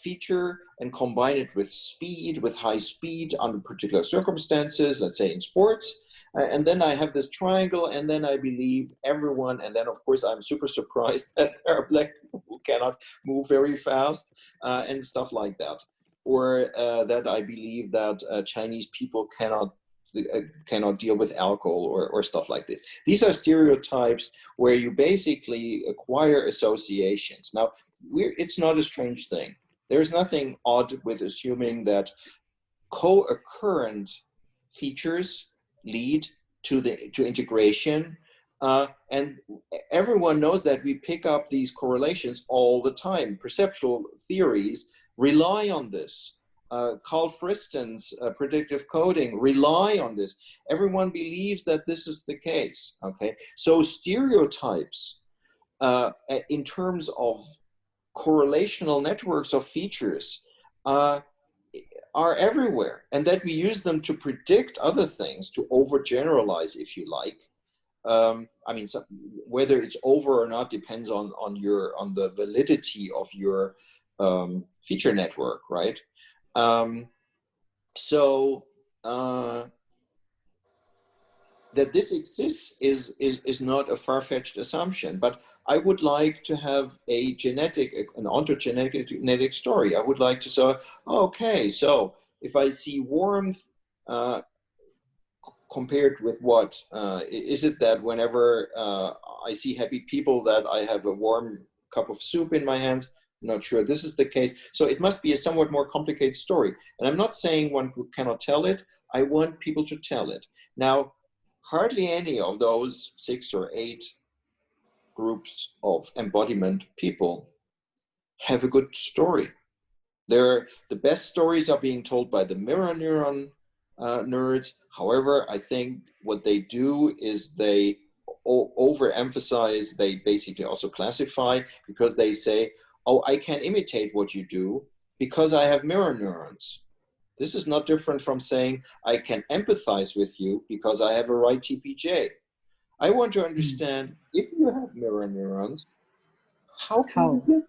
C: feature and combine it with speed, with high speed under particular circumstances, let's say in sports. And then I have this triangle, and then I believe everyone, and then of course I'm super surprised that there are black people who cannot move very fast and stuff like that. Or that I believe that Chinese people cannot deal with alcohol or stuff like this. These are stereotypes where you basically acquire associations. Now, it's not a strange thing. There's nothing odd with assuming that co-occurrent features lead to integration, and everyone knows that we pick up these correlations all the time. Perceptual theories rely on this. Carl Friston's predictive coding rely on this. Everyone believes that this is the case, okay? So stereotypes in terms of correlational networks of features are everywhere, and that we use them to predict other things, to overgeneralize, if you like. I mean, whether it's over or not depends on the validity of your feature network, right? That this exists is not a far-fetched assumption, but I would like to have an ontogenetic story. I would like to say, okay, so if I see warmth compared with what? Is it that whenever I see happy people that I have a warm cup of soup in my hands? Not sure this is the case. So it must be a somewhat more complicated story. And I'm not saying one cannot tell it. I want people to tell it. Now, hardly any of those 6 or 8 groups of embodiment people have a good story. The best stories are being told by the mirror neuron nerds. However, I think what they do is they overemphasize, they basically also classify, because they say, oh, I can imitate what you do because I have mirror neurons. This is not different from saying I can empathize with you because I have a right TPJ. I want to understand, if you have mirror neurons, how can you get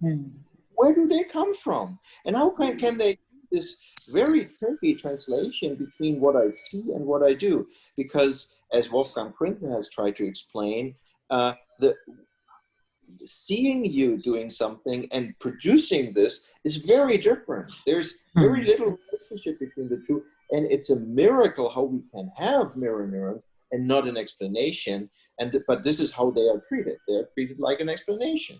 C: them? Where do they come from? And how can they do this very tricky translation between what I see and what I do? Because as Wolfgang Printer has tried to explain, seeing you doing something and producing this is very different. There's very little relationship between the two, and it's a miracle how we can have mirror neurons and not an explanation. But this is how they are treated. They are treated like an explanation.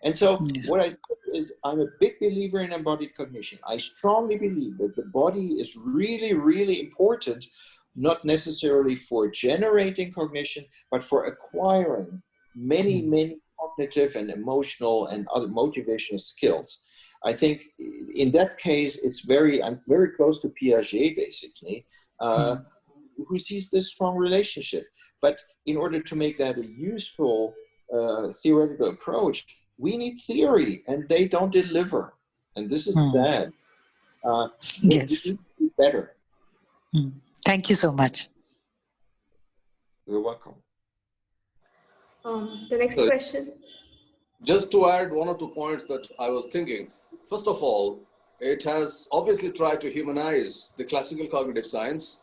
C: And so what I think is, I'm a big believer in embodied cognition. I strongly believe that the body is really, really important, not necessarily for generating cognition, but for acquiring many, many cognitive and emotional and other motivational skills. I think in that case, I'm very close to Piaget, basically, who sees this strong relationship. But in order to make that a useful theoretical approach, we need theory, and they don't deliver. And this is sad. We need to do better.
D: Thank you so much.
C: You're welcome.
A: The next question.
B: Just to add one or two points that I was thinking. First of all, it has obviously tried to humanize the classical cognitive science,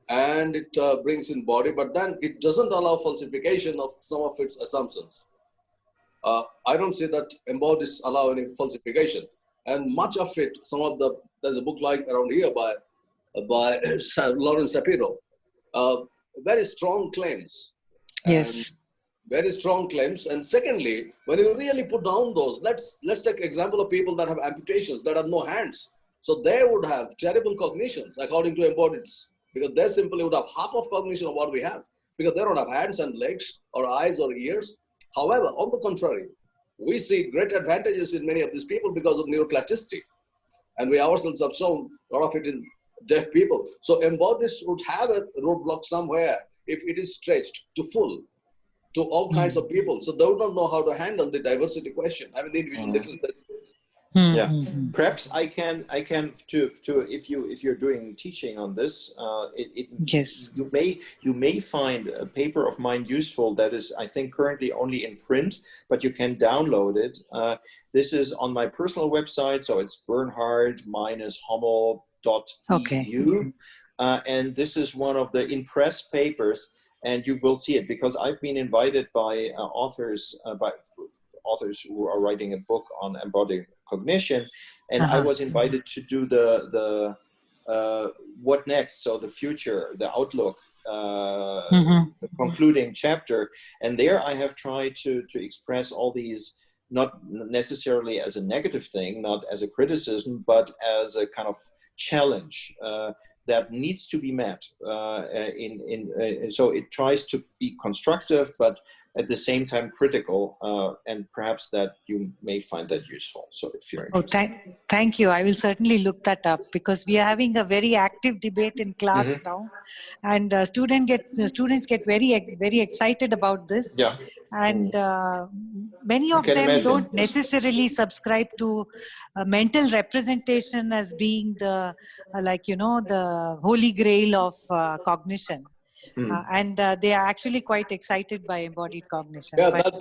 B: and it brings in body, but then it doesn't allow falsification of some of its assumptions. I don't say that embodies allow any falsification, and much of it, there's a book like around here by Lawrence Shapiro, very strong claims.
D: Yes.
B: Very strong claims. And secondly, when you really put down those, let's take example of people that have amputations, that have no hands. So they would have terrible cognitions according to embodied, because they simply would have half of cognition of what we have, because they don't have hands and legs or eyes or ears. However, on the contrary, we see great advantages in many of these people because of neuroplasticity. And we ourselves have shown a lot of it in deaf people. So embodied would have a roadblock somewhere if it is stretched to full to all kinds of people. So they don't know how to handle the diversity question. I mean, the individual differences.
C: Yeah, perhaps I can if you're doing teaching on this,
D: yes,
C: you may find a paper of mine useful that is, I think, currently only in print, but you can download it. This is on my personal website, so it's bernhard-hommel.eu, and this is one of the in-press papers. And you will see it because I've been invited by authors who are writing a book on embodied cognition, and I was invited to do the what next, so the future, the outlook, the concluding chapter. And there I have tried to express all these, not necessarily as a negative thing, not as a criticism, but as a kind of challenge. That needs to be met. So it tries to be constructive, but at the same time critical, and perhaps that you may find that useful. So if you're interested.
D: Thank you. I will certainly look that up because we are having a very active debate in class now, and students get very excited about this.
C: Yeah.
D: And many of them don't necessarily subscribe to mental representation as being the the holy grail of cognition. And they are actually quite excited by embodied cognition.
B: Yeah,
D: but,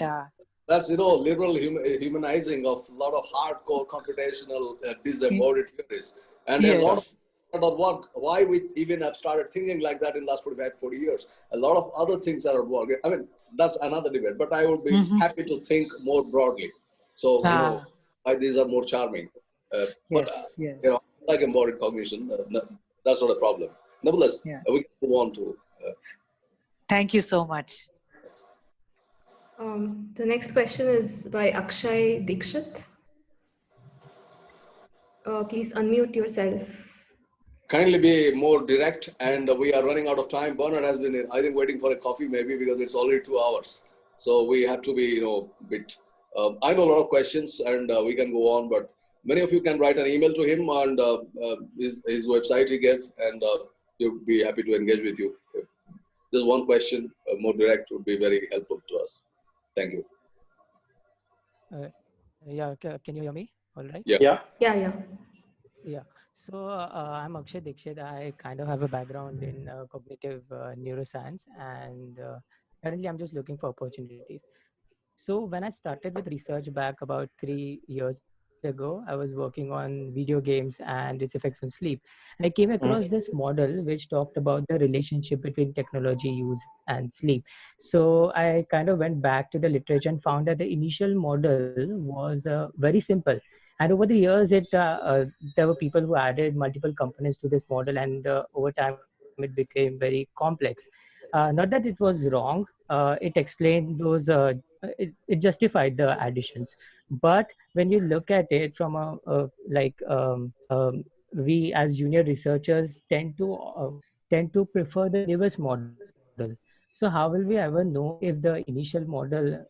B: that's liberal humanizing of a lot of hardcore computational disembodied theories, and a lot of work. Why we even have started thinking like that in the last 40 years. A lot of other things are at work. I mean, that's another debate. But I would be happy to think more broadly. So why these are more charming. But like embodied cognition, that's not a problem. Nevertheless, we can move on to.
D: Thank you so much.
A: The next question is by Akshay Dikshit. Please unmute yourself.
B: Kindly be more direct, and we are running out of time. Bernhard has been, I think, waiting for a coffee maybe because it's already 2 hours. So we have to be, bit. I know a lot of questions, and we can go on, but many of you can write an email to him on his website he gave, and he'll be happy to engage with you. If there's one question, more direct, would be very helpful to us. Thank you.
E: Yeah, can you hear me? All right.
B: Yeah.
E: So I'm Akshay Dikshit. I kind of have a background in cognitive neuroscience, and currently I'm just looking for opportunities. So when I started with research back about 3 years ago, I was working on video games and its effects on sleep. And I came across this model which talked about the relationship between technology use and sleep. So I kind of went back to the literature and found that the initial model was very simple. And over the years, there were people who added multiple components to this model, and over time, it became very complex. Not that it was wrong. It explained those, it justified the additions. But when you look at it from we as junior researchers tend to prefer the newest model, So how will we ever know if the initial model,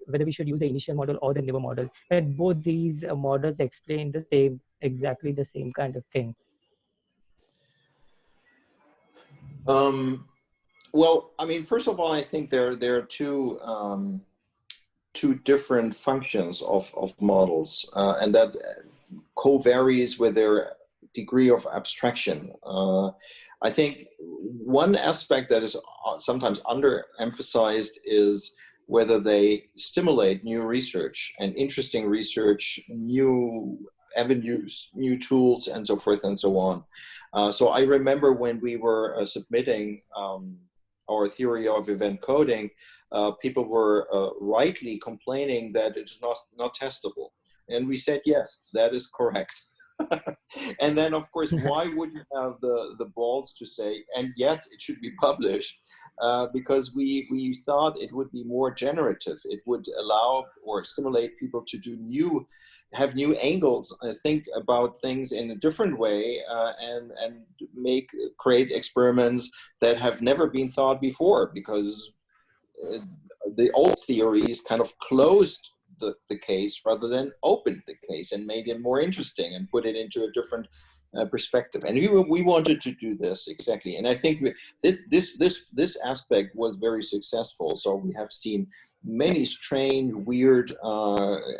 E: whether we should use the initial model or the newer model, when both these models explain the same, exactly the same kind of thing?
C: Well, I mean, first of all, I think there are two different functions of models, and that co-varies with their degree of abstraction. I think one aspect that is sometimes underemphasized is whether they stimulate new research and interesting research, new avenues, new tools, and so forth and so on. So I remember when we were submitting our theory of event coding, people were rightly complaining that it's not testable. And we said, yes, that is correct. And then, of course, why would you have the balls to say, and yet it should be published? Because we thought it would be more generative. It would allow or stimulate people to have new angles, think about things in a different way, and create experiments that have never been thought before, because the old theories kind of closed the case rather than opened the case and made it more interesting and put it into a different perspective. And we wanted to do this exactly. And I think this aspect was very successful. So we have seen many strange, weird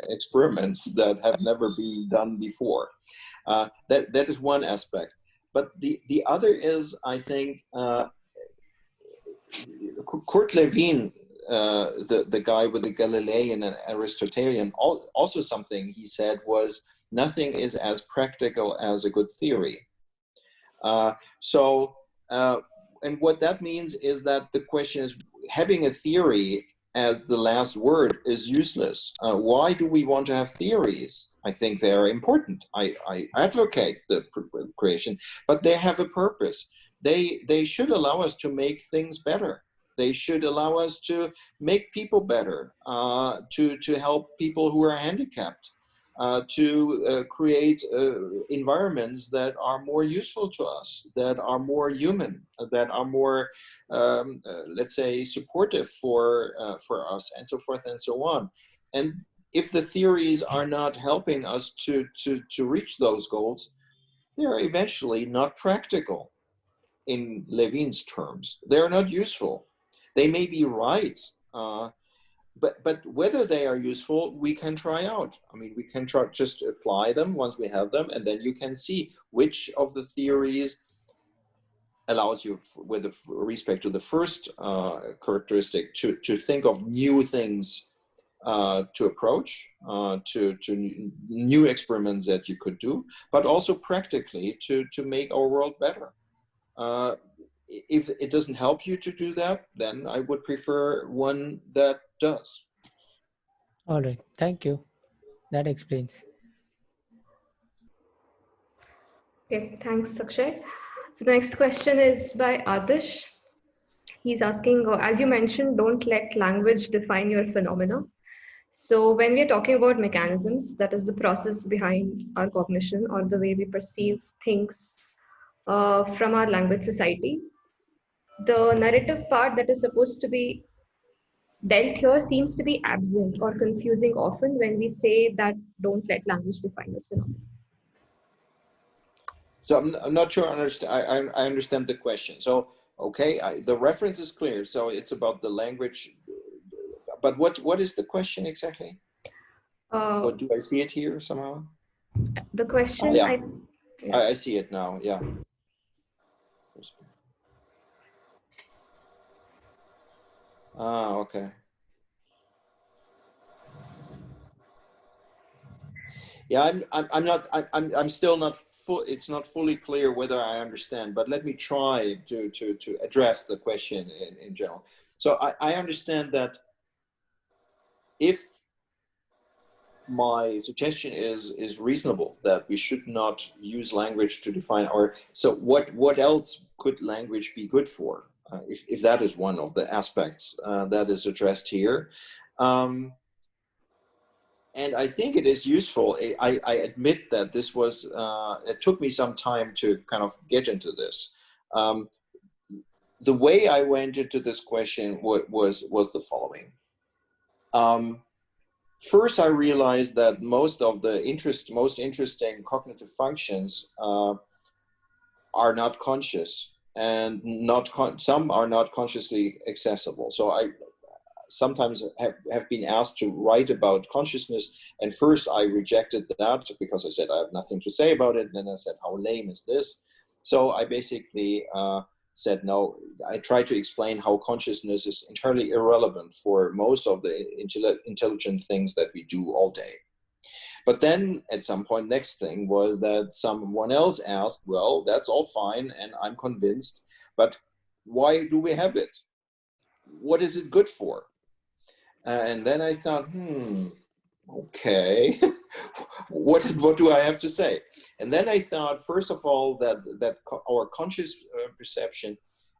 C: experiments that have never been done before. That is one aspect. But the other is, I think, Kurt Lewin, the guy with the Galilean and Aristotelian, also something he said was, nothing is as practical as a good theory. And what that means is that the question is, having a theory as the last word is useless. Why do we want to have theories? I think they are important. I advocate the creation, but they have a purpose. They should allow us to make things better. They should allow us to make people better, to help people who are handicapped, to create environments that are more useful to us, that are more human, that are more, let's say, supportive for us, and so forth and so on. And if the theories are not helping us to reach those goals, they are eventually not practical in Levin's terms. They're not useful. They may be right, but whether they are useful, we can try out. I mean, we can just apply them once we have them, and then you can see which of the theories allows you, with respect to the first characteristic, to think of new things to approach, to new experiments that you could do, but also practically to make our world better. If it doesn't help you to do that, then I would prefer one that does.
E: All right, thank you. That explains.
A: Okay, thanks, Akshay. So the next question is by Adish. He's asking, as you mentioned, don't let language define your phenomena. So when we are talking about mechanisms, that is the process behind our cognition or the way we perceive things from our language society, the narrative part that is supposed to be dealt here seems to be absent or confusing often when we say that don't let language define the phenomenon.
C: So I'm not sure I understand the question. So, okay, the reference is clear. So it's about the language, but what is the question exactly? What, do I see it here somehow?
A: The question,
C: I see it now, yeah. Okay. Yeah, I'm still not full. It's not fully clear whether I understand, but let me try to address the question in general. So I understand that if my suggestion is reasonable, that we should not use language to define so what else could language be good for? If that is one of the aspects that is addressed here. And I think it is useful. I admit that this was, it took me some time to kind of get into this. the way I went into this question was the following. First, I realized that most of the most interesting cognitive functions are not conscious, and some are not consciously accessible. So I sometimes have been asked to write about consciousness, and first I rejected that because I said I have nothing to say about it. And then I said, how lame is this? So I basically said no. I tried to explain how consciousness is entirely irrelevant for most of the intelligent things that we do all day. But then at some point, next thing was that someone else asked, well, that's all fine, and I'm convinced, but why do we have it? What is it good for? And then I thought, okay, what do I have to say? And then I thought, first of all, that our conscious perception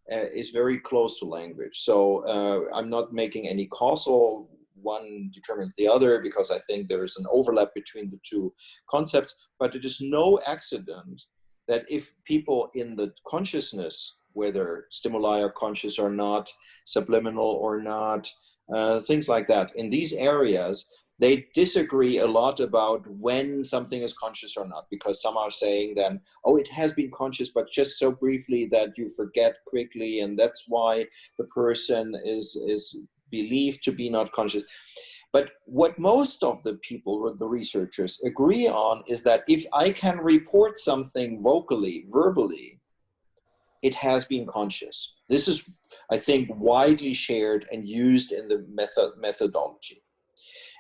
C: is very close to language. So I'm not making any causal, one determines the other, because I think there is an overlap between the two concepts, but it is no accident that if people in the consciousness, whether stimuli are conscious or not, subliminal or not, things like that, in these areas, they disagree a lot about when something is conscious or not, because some are saying then, oh, it has been conscious, but just so briefly that you forget quickly, and that's why the person is believed to be not conscious. But what most of the people, the researchers, agree on is that if I can report something vocally, verbally, it has been conscious. This is, I think, widely shared and used in the methodology.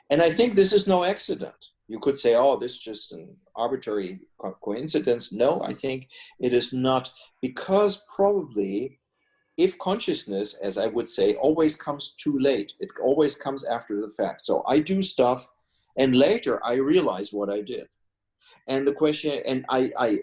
C: And I think this is no accident. You could say, oh, this is just an arbitrary coincidence. No, I think it is not, because probably if consciousness, as I would say, always comes too late, it always comes after the fact. So I do stuff and later I realize what I did. And the question, and I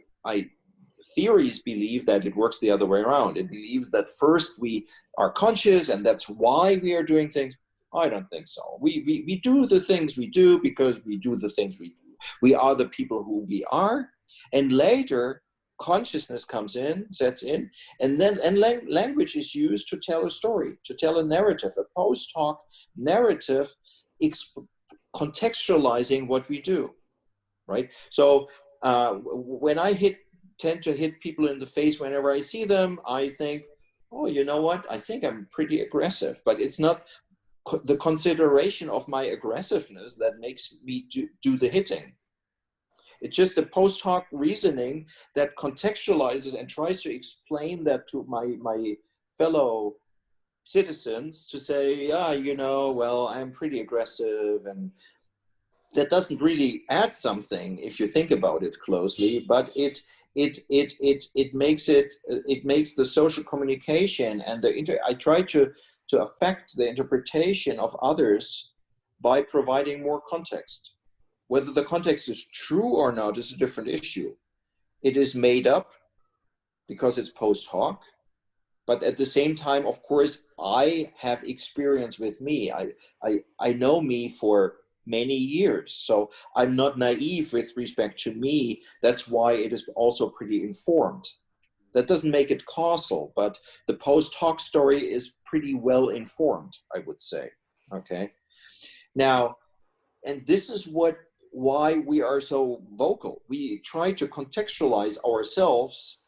C: theories believe that it works the other way around. It believes that first we are conscious and that's why we are doing things. I don't think so. We do the things we do because we do the things we do. We are the people who we are. And later, consciousness comes in, sets in, and then language is used to tell a story, to tell a narrative, a post-hoc narrative, contextualizing what we do, right? So when I tend to hit people in the face whenever I see them, I think, oh, you know what? I think I'm pretty aggressive, but it's not the consideration of my aggressiveness that makes me do the hitting. It's just a post hoc reasoning that contextualizes and tries to explain that to my fellow citizens, to say, yeah, you know, well, I'm pretty aggressive, and that doesn't really add something if you think about it closely, but it makes the social communication and I try to affect the interpretation of others by providing more context. Whether the context is true or not is a different issue. It is made up because it's post hoc, but at the same time, of course, I have experience with me. I know me for many years, so I'm not naive with respect to me. That's why it is also pretty informed. That doesn't make it causal, but the post hoc story is pretty well informed, I would say. Okay. Now, and this is why we are so vocal. We try to contextualize ourselves.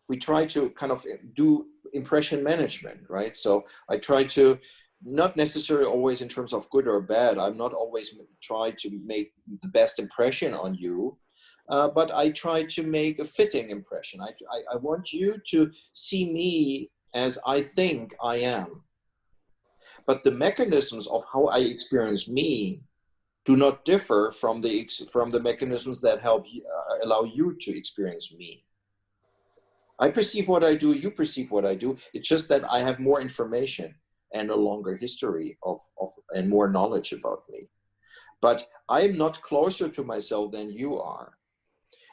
C: We try to kind of do impression management, right? So I try to, not necessarily always in terms of good or bad. I'm not always try to make the best impression on you, but I try to make a fitting impression. I want you to see me as I think I am. But the mechanisms of how I experience me do not differ from the mechanisms that help allow you to experience me. I perceive what I do, you perceive what I do. It's just that I have more information and a longer history and more knowledge about me. But I'm not closer to myself than you are.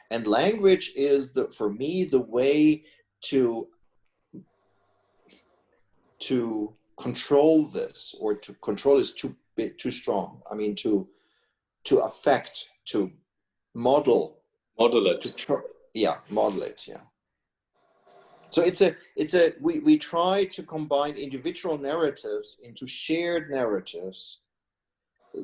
C: And language is, for me, the way to control this, or to control is too strong. I mean, to affect, to model.
B: Model it.
C: Model it, yeah. So we try to combine individual narratives into shared narratives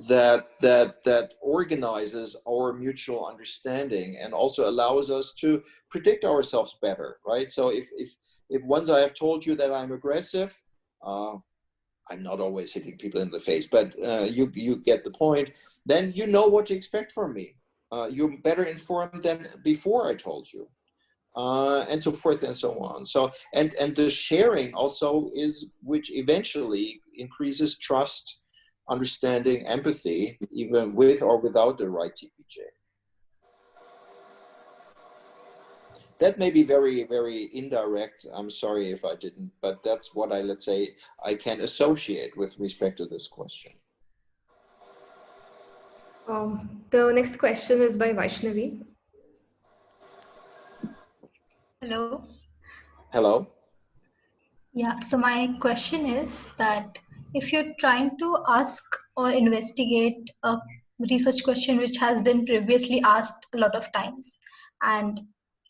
C: that organizes our mutual understanding and also allows us to predict ourselves better, right? So if once I have told you that I'm aggressive, I'm not always hitting people in the face, but you get the point, then you know what to expect from me. You're better informed than before I told you. And so forth and so on. So, and the sharing also is, which eventually increases trust, understanding, empathy, even with or without the right TPJ. That may be very, very indirect. I'm sorry if I didn't, but that's what let's say, I can associate with respect to this question.
A: The next question is by Vaishnavi.
F: Hello.
C: Hello.
F: Yeah, so my question is that if you're trying to ask or investigate a research question which has been previously asked a lot of times, and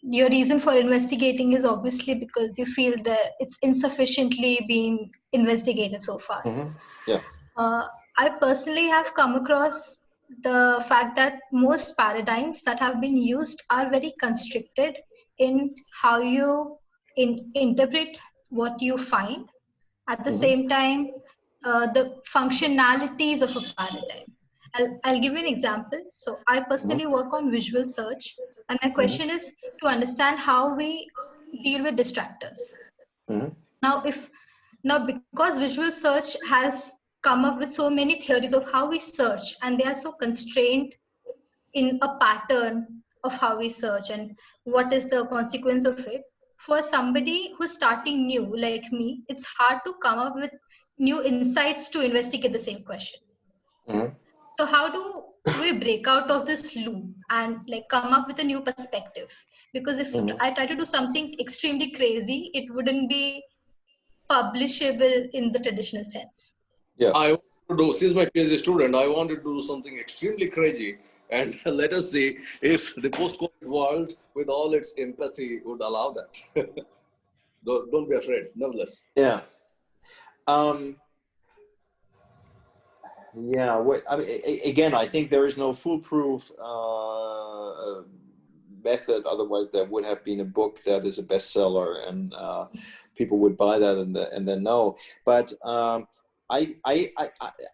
F: your reason for investigating is obviously because you feel that it's insufficiently being investigated so far.
C: Mm-hmm. Yeah.
F: I personally have come across the fact that most paradigms that have been used are very constricted in how you interpret what you find. At the same time, the functionalities of a paradigm. I'll give you an example. So I personally work on visual search, and my question is to understand how we deal with distractors. Now, because visual search has come up with so many theories of how we search, and they are so constrained in a pattern of how we search and what is the consequence of it. For somebody who's starting new like me, it's hard to come up with new insights to investigate the same question. So how do we break out of this loop and like come up with a new perspective? Because if I try to do something extremely crazy, it wouldn't be publishable in the traditional sense.
C: Yeah.
B: I want to do, since my PhD student, I wanted to do something extremely crazy, and let us see if the post-COVID world, with all its empathy, would allow that. Don't be afraid, nevertheless.
C: Yeah. Yeah. I mean, again, I think there is no foolproof method. Otherwise, there would have been a book that is a bestseller, and people would buy that and then know. But I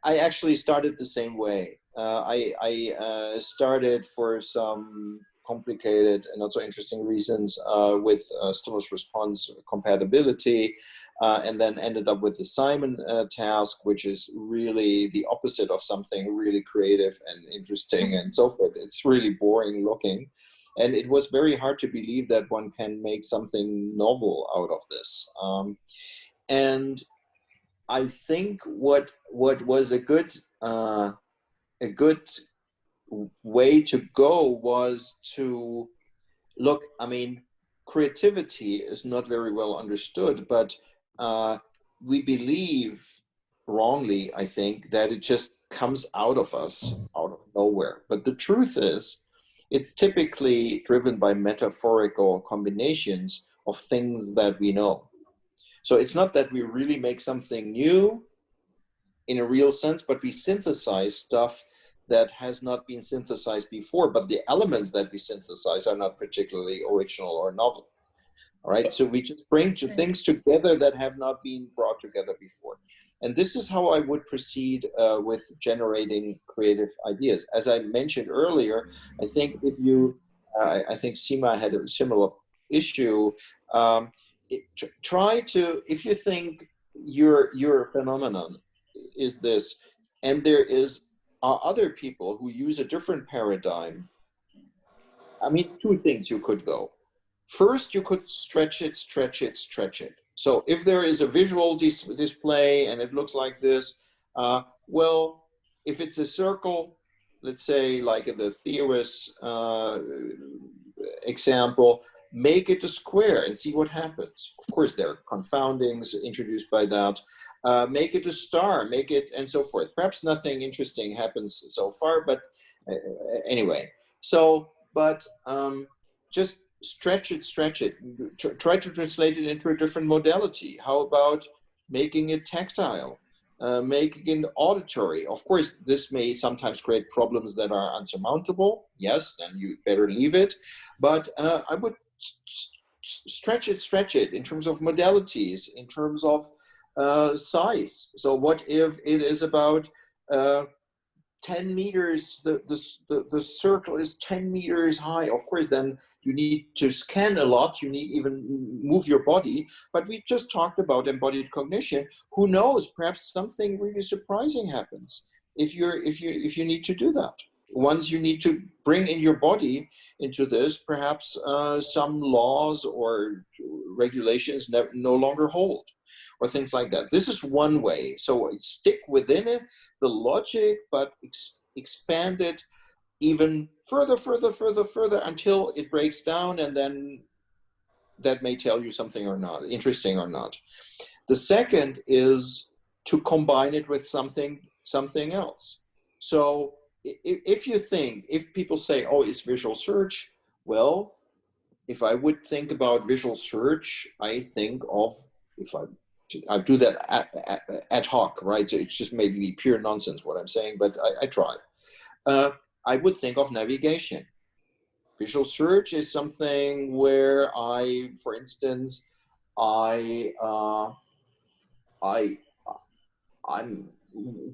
C: actually started the same way. I started for some complicated and not so interesting reasons with stimulus response compatibility, and then ended up with the Simon task, which is really the opposite of something really creative and interesting and so forth. It's really boring looking. And it was very hard to believe that one can make something novel out of this. And I think what was a good way to go was to look. I mean, creativity is not very well understood, but we believe wrongly, I think, that it just comes out of us, out of nowhere. But the truth is, it's typically driven by metaphorical combinations of things that we know. So it's not that we really make something new in a real sense, but we synthesize stuff that has not been synthesized before, but the elements that we synthesize are not particularly original or novel. All right, so we just bring things together that have not been brought together before. And this is how I would proceed with generating creative ideas. As I mentioned earlier, I think if you, I think Seema had a similar issue. Try to, if you think your phenomenon is this, and there are other people who use a different paradigm. I mean, two things you could go. First, you could stretch it. So if there is a visual display and it looks like this, well, if it's a circle, let's say like in the theorist example, make it a square and see what happens. Of course, there are confoundings introduced by that. Make it a star, make it, and so forth. Perhaps nothing interesting happens so far, but anyway. So, but just stretch it, try to translate it into a different modality. How about making it tactile, making it auditory? Of course, this may sometimes create problems that are unsurmountable. Yes, then you better leave it. But I would stretch it in terms of modalities, in terms of size. So what if it is about 10 meters, the circle is 10 meters high? Of course, then you need to scan a lot, you need even move your body. But we just talked about embodied cognition. Who knows, perhaps something really surprising happens if you need to do that. Once you need to bring in your body into this, perhaps some laws or regulations no longer hold, or things like that. This is one way. So stick within it, the logic, but expand it even further until it breaks down, and then that may tell you something or not, interesting or not. The second is to combine it with something else. So if people say, oh, it's visual search, well, if I would think about visual search, I think of, I do that ad hoc, right? So it's just maybe pure nonsense what I'm saying, but I try. I would think of navigation. Visual search is something where for instance, I'm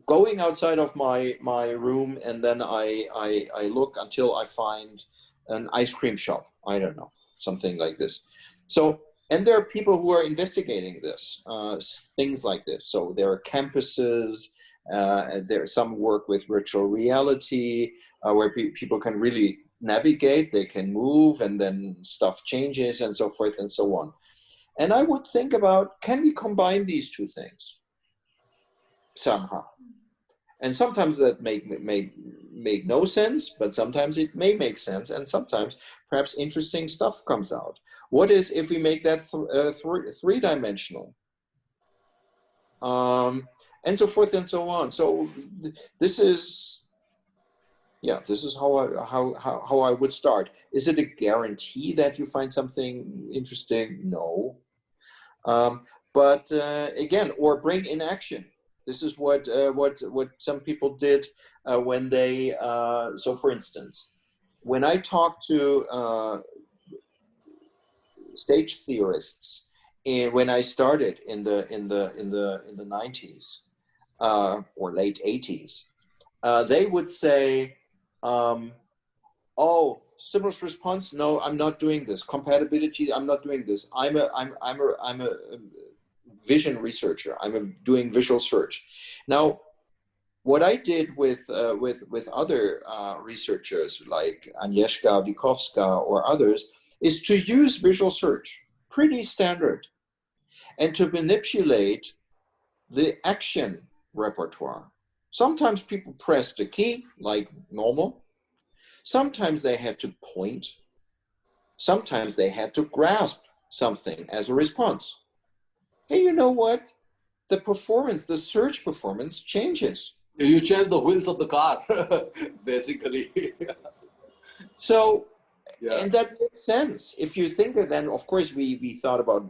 C: going outside of my room, and then I look until I find an ice cream shop. I don't know, something like this. So, and there are people who are investigating this, things like this. So there are campuses, there's some work with virtual reality, where people can really navigate, they can move, and then stuff changes and so forth and so on. And I would think about, can we combine these two things somehow? And sometimes that may make no sense, but sometimes it may make sense, and sometimes perhaps interesting stuff comes out. What is if we make that three-dimensional? And so forth and so on. So this is how I would start. Is it a guarantee that you find something interesting? No. But again, or bring in action. This is what some people did when they. So, for instance, when I talk to stage theorists, when I started in the 90s or late 80s, they would say, "Oh, stimulus response? No, I'm not doing this. Compatibility? I'm not doing this. I'm a vision researcher. I'm doing visual search." Now, what I did with other researchers like Agnieszka Wikowska or others is to use visual search, pretty standard, and to manipulate the action repertoire. Sometimes people press the key like normal. Sometimes they had to point. Sometimes they had to grasp something as a response. Hey, you know what? The performance, the search performance changes.
B: You change the wheels of the car, basically.
C: So, yeah. And that makes sense. If you think of, then of course we thought about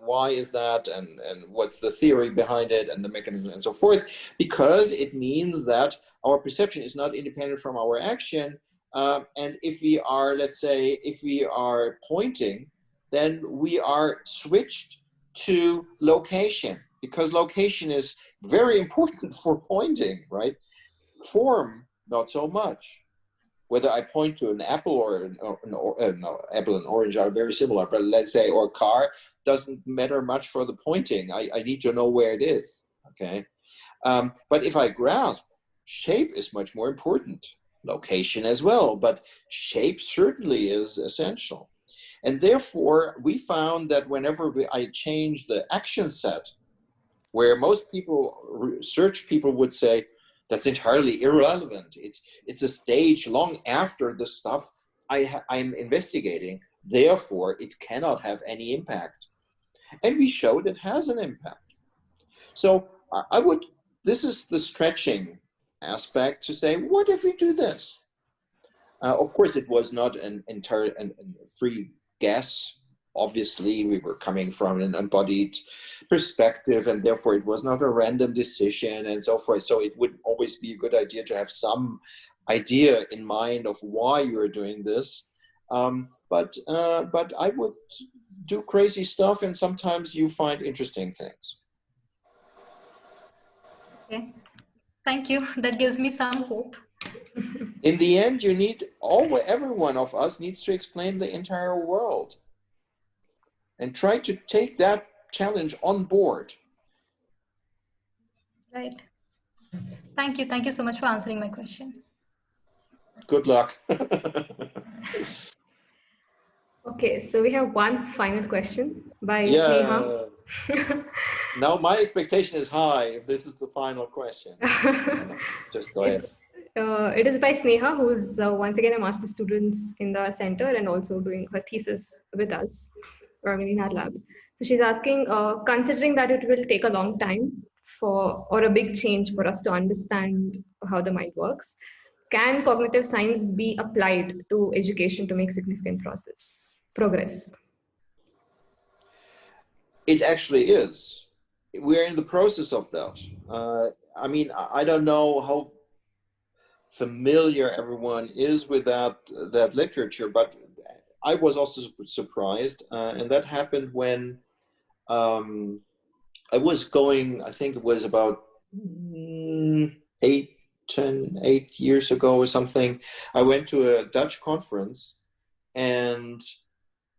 C: why is that, and what's the theory behind it, and the mechanism and so forth, because it means that our perception is not independent from our action. And if we are, let's say, if we are pointing, then we are switched to location, because location is very important for pointing, right? Form, not so much. Whether I point to an apple or no, apple and orange are very similar, but let's say, or car, doesn't matter much for the pointing. I need to know where it is, okay? But if I grasp, shape is much more important. Location as well, but shape certainly is essential. And therefore, we found that whenever I change the action set, where most people, research people would say, that's entirely irrelevant. It's a stage long after the stuff I'm investigating. Therefore, it cannot have any impact. And we showed it has an impact. So this is the stretching aspect to say, what if we do this? Of course, it was not an entire free guess. Obviously, we were coming from an embodied perspective, and therefore it was not a random decision and so forth. So it would always be a good idea to have some idea in mind of why you're doing this. But I would do crazy stuff, and sometimes you find interesting things.
F: Okay. Thank you. That gives me some hope.
C: In the end, you need, every one of us needs to explain the entire world. And try to take that challenge on board.
F: Right. Thank you. Thank you so much for answering my question.
C: Good luck.
A: Okay, so we have one final question by
C: Yeah.
A: Sneha.
C: Now my expectation is high if this is the final question. Just go ahead.
A: It is by Sneha, who's once again a master student in the center and also doing her thesis with us, in our lab. So she's asking, considering that it will take a long time or a big change for us to understand how the mind works, can cognitive science be applied to education to make significant progress?
C: It actually is. We're in the process of that. I mean, I don't know how familiar everyone is with that literature, but I was also surprised, and that happened when I was going, I think it was about 8 years ago or something. I went to a Dutch conference and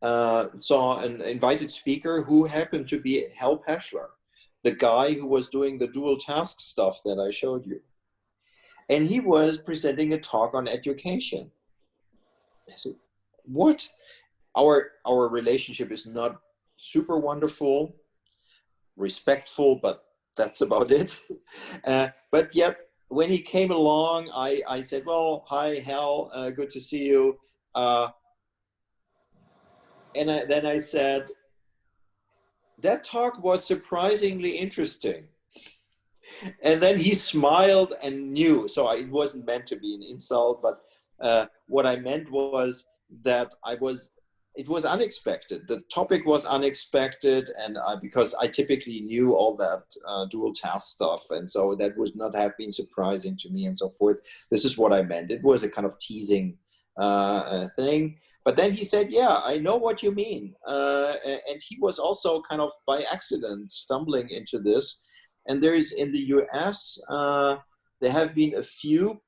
C: saw an invited speaker who happened to be Hal Pashler, the guy who was doing the dual task stuff that I showed you. And he was presenting a talk on education. I said, what? Our relationship is not super wonderful, respectful, but that's about it. But yet, when he came along, I said, well, hi, Hal, good to see you. And then I said, that talk was surprisingly interesting. And then he smiled and knew. So it wasn't meant to be an insult, but what I meant was that it was unexpected. The topic was unexpected, and because I typically knew all that dual task stuff, and so that would not have been surprising to me and so forth. This is what I meant. It was a kind of teasing thing. But then he said, yeah, I know what you mean. And he was also kind of by accident stumbling into this. And there is, in the US, there have been a few,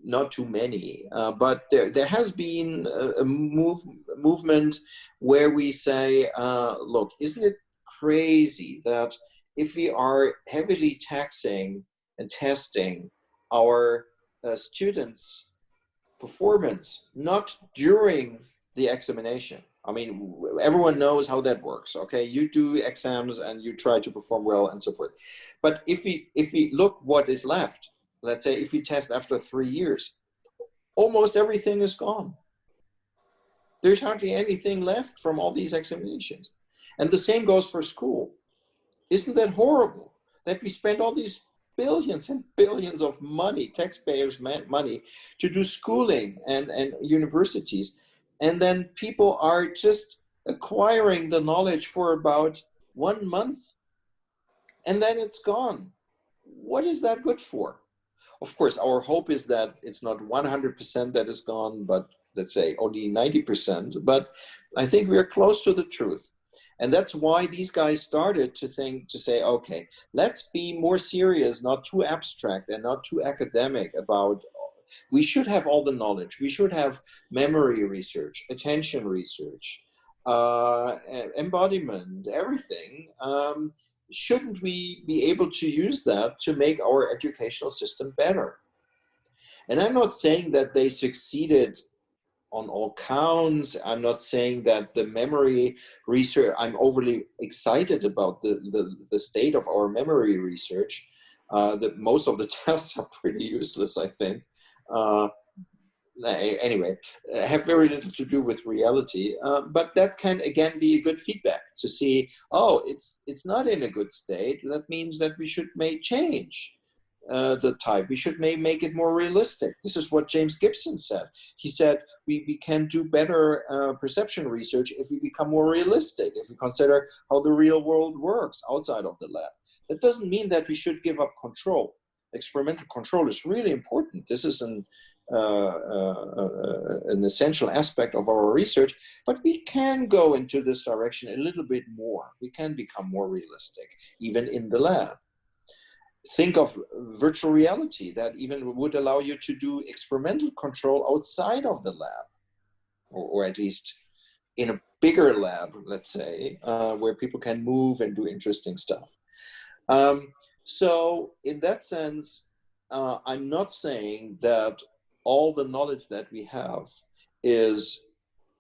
C: not too many, but there has been a movement where we say, look, isn't it crazy that if we are heavily taxing and testing our students' performance, not during the examination. I mean, everyone knows how that works, okay? You do exams and you try to perform well and so forth. But if we look what is left, let's say if we test after 3 years, almost everything is gone. There's hardly anything left from all these examinations. And the same goes for school. Isn't that horrible that we spend all these billions and billions of money, taxpayers' money, to do schooling and universities, and then people are just acquiring the knowledge for about 1 month, and then it's gone. What is that good for? Of course, our hope is that it's not 100% that is gone, but let's say only 90%. But I think we're close to the truth. And that's why these guys started to say, okay, let's be more serious, not too abstract and not too academic about, we should have all the knowledge. We should have memory research, attention research, embodiment, everything. Shouldn't we be able to use that to make our educational system better? And I'm not saying that they succeeded on all counts. I'm not saying that the memory research, I'm overly excited about the state of our memory research. That most of the tests are pretty useless, I think. Anyway, have very little to do with reality, but that can again be a good feedback to see, oh, it's not in a good state. That means that we should make change. the type. We should make it more realistic. This is what James Gibson said. He said, we can do better perception research if we become more realistic, if we consider how the real world works outside of the lab. That doesn't mean that we should give up control. Experimental control is really important. This is an essential aspect of our research, but we can go into this direction a little bit more. We can become more realistic, even in the lab. Think of virtual reality that even would allow you to do experimental control outside of the lab, or at least in a bigger lab, let's say, where people can move and do interesting stuff. So in that sense, I'm not saying that all the knowledge that we have is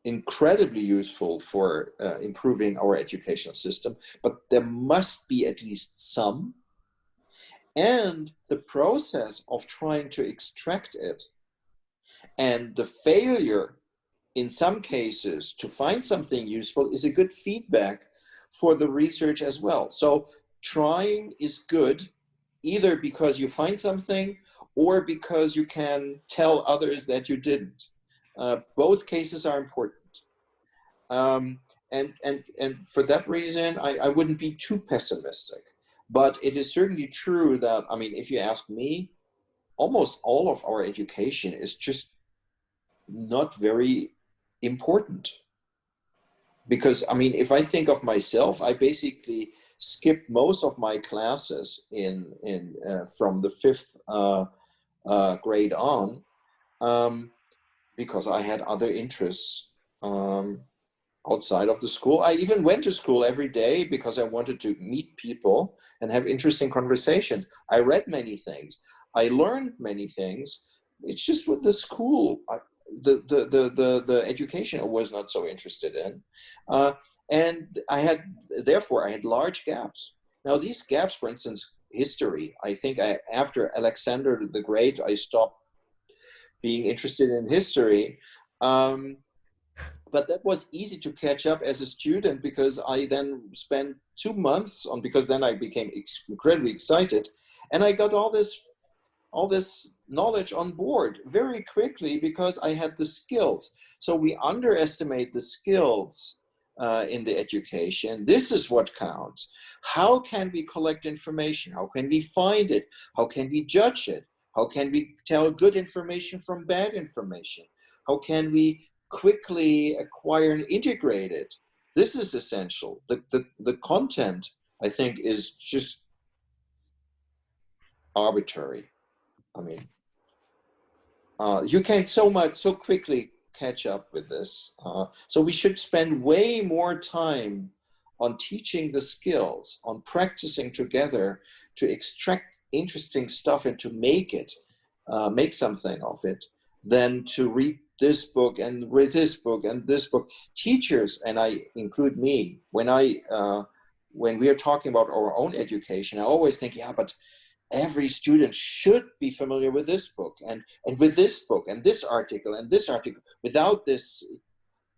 C: incredibly useful for improving our educational system, but there must be at least some. And the process of trying to extract it and the failure in some cases to find something useful is a good feedback for the research as well. So trying is good, either because you find something or because you can tell others that you didn't. Both cases are important. And for that reason, I wouldn't be too pessimistic. But it is certainly true that, I mean, if you ask me, almost all of our education is just not very important. Because, I mean, if I think of myself, I basically skipped most of my classes from the 5th grade on because I had other interests outside of the school. I even went to school every day because I wanted to meet people and have interesting conversations. I read many things. I learned many things. It's just with the school, the education I was not so interested in. And therefore I had large gaps. Now these gaps, for instance, history, I think after Alexander the Great, I stopped being interested in history. But that was easy to catch up as a student because I then spent 2 months on, because then I became incredibly excited and I got all this knowledge on board very quickly because I had the skills. So we underestimate the skills in the education. This is what counts. How can we collect information? How can we find it? How can we judge it? How can we tell good information from bad information? How can we quickly acquire and integrate it? This is essential. The content, I think, is just arbitrary. I mean, you can't so quickly catch up with this. So we should spend way more time on teaching the skills, on practicing together to extract interesting stuff and to make something of it, than to read this book and read this book and this book. Teachers, and I include me, when we are talking about our own education, I always think, yeah, but every student should be familiar with this book and with this book and this article and this article. Without this,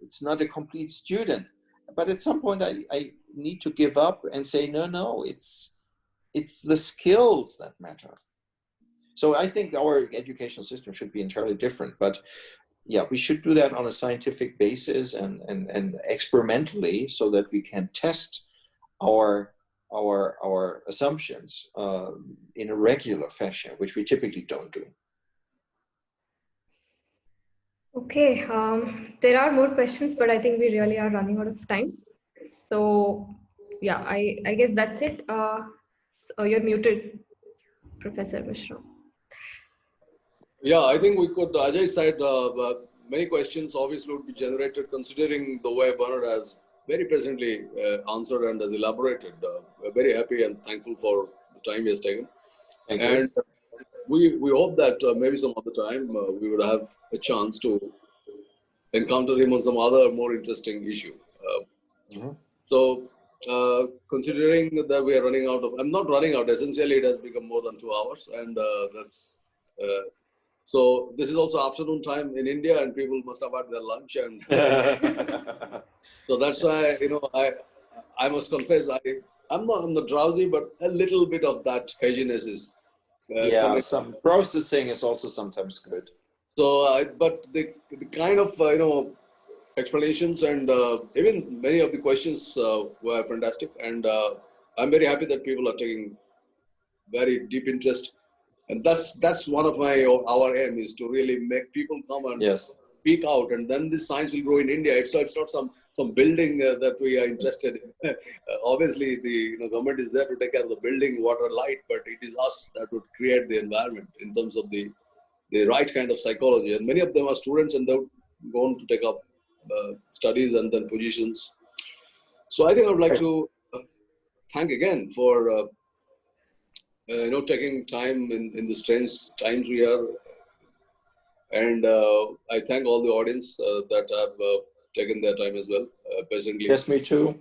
C: it's not a complete student. But at some point I need to give up and say, no, it's the skills that matter. So I think our educational system should be entirely different, but yeah, we should do that on a scientific basis and experimentally so that we can test our assumptions in a regular fashion, which we typically don't do.
A: Okay, there are more questions, but I think we really are running out of time. So yeah, I guess that's it. So you're muted, Professor Mishra.
B: Yeah, I think we could, Ajay said, many questions obviously would be generated considering the way Bernhard has very presently answered and has elaborated. We're very happy and thankful for the time he has taken.
C: Thank you.
B: We hope that maybe some other time we would have a chance to encounter him on some other more interesting issue. So considering that we are running out of, I'm not running out, essentially it has become more than 2 hours, and that's, so this is also afternoon time in India and people must have had their lunch, and so that's why, I must confess, I'm not drowsy, but a little bit of that haziness is
C: Yeah, some processing is also sometimes good.
B: So, but the kind of explanations and even many of the questions were fantastic, and I'm very happy that people are taking very deep interest, and that's one of our aim is to really make people come and speak out, and then this science will grow in India. It's not some building that we are interested in. Obviously, the government is there to take care of the building, water, light, but it is us that would create the environment in terms of the right kind of psychology. And many of them are students, and they're going to take up studies and then positions. So I think I would like to thank again for taking time in the strange times we are. And I thank all the audience that have taken their time as well, patiently.
C: Yes, me too.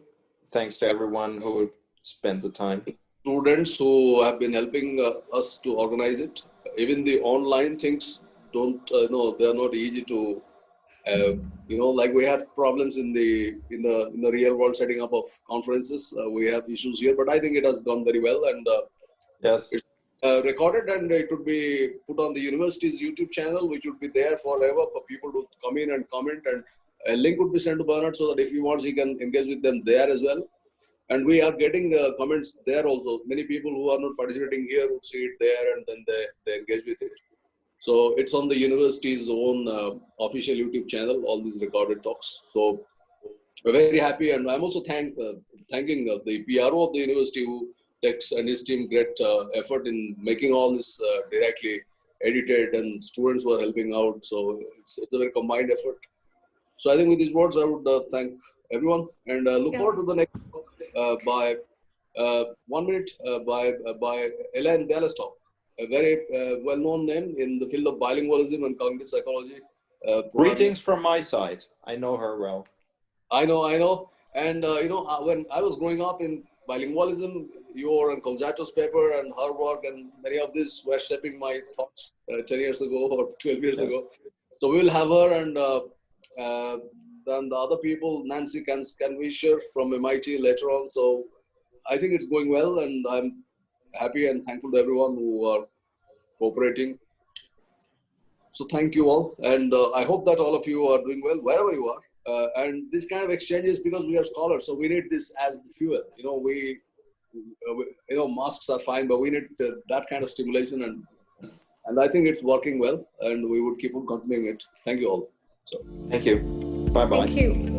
C: Thanks to everyone who spent the time.
B: Students who have been helping us to organize it. Even the online things they're not easy to, like we have problems in the real world setting up of conferences. We have issues here, but I think it has gone very well, and
C: yes.
B: It's recorded, and it would be put on the university's YouTube channel, which would be there forever for people to come in and comment, and a link would be sent to Bernhard so that if he wants, he can engage with them there as well. And we are getting comments there also. Many people who are not participating here would see it there, and then they engage with it. So it's on the university's own official YouTube channel, all these recorded talks. So we're very happy, and I'm also thanking the PRO of the university who takes, and his team, great effort in making all this directly edited, and students who are helping out. So it's a very combined effort. So I think with these words, I would thank everyone, and look forward to the next talk by 1 minute by Elaine Bialystok, a very well-known name in the field of bilingualism and cognitive psychology.
C: Greetings from my side. I know her well.
B: I know. And when I was growing up in bilingualism, your and Colzato's paper and her work and many of these were shaping my thoughts 10 years ago or 12 years ago. So we will have her, and then the other people, Nancy Canwisher from MIT later on. So I think it's going well, and I'm happy and thankful to everyone who are cooperating. So thank you all, and I hope that all of you are doing well wherever you are. And this kind of exchanges, because we are scholars, so we need this as the fuel. Masks are fine, but we need that kind of stimulation, and I think it's working well, and we would keep on continuing it. Thank you all. So
C: thank you. Bye bye.
A: Thank you.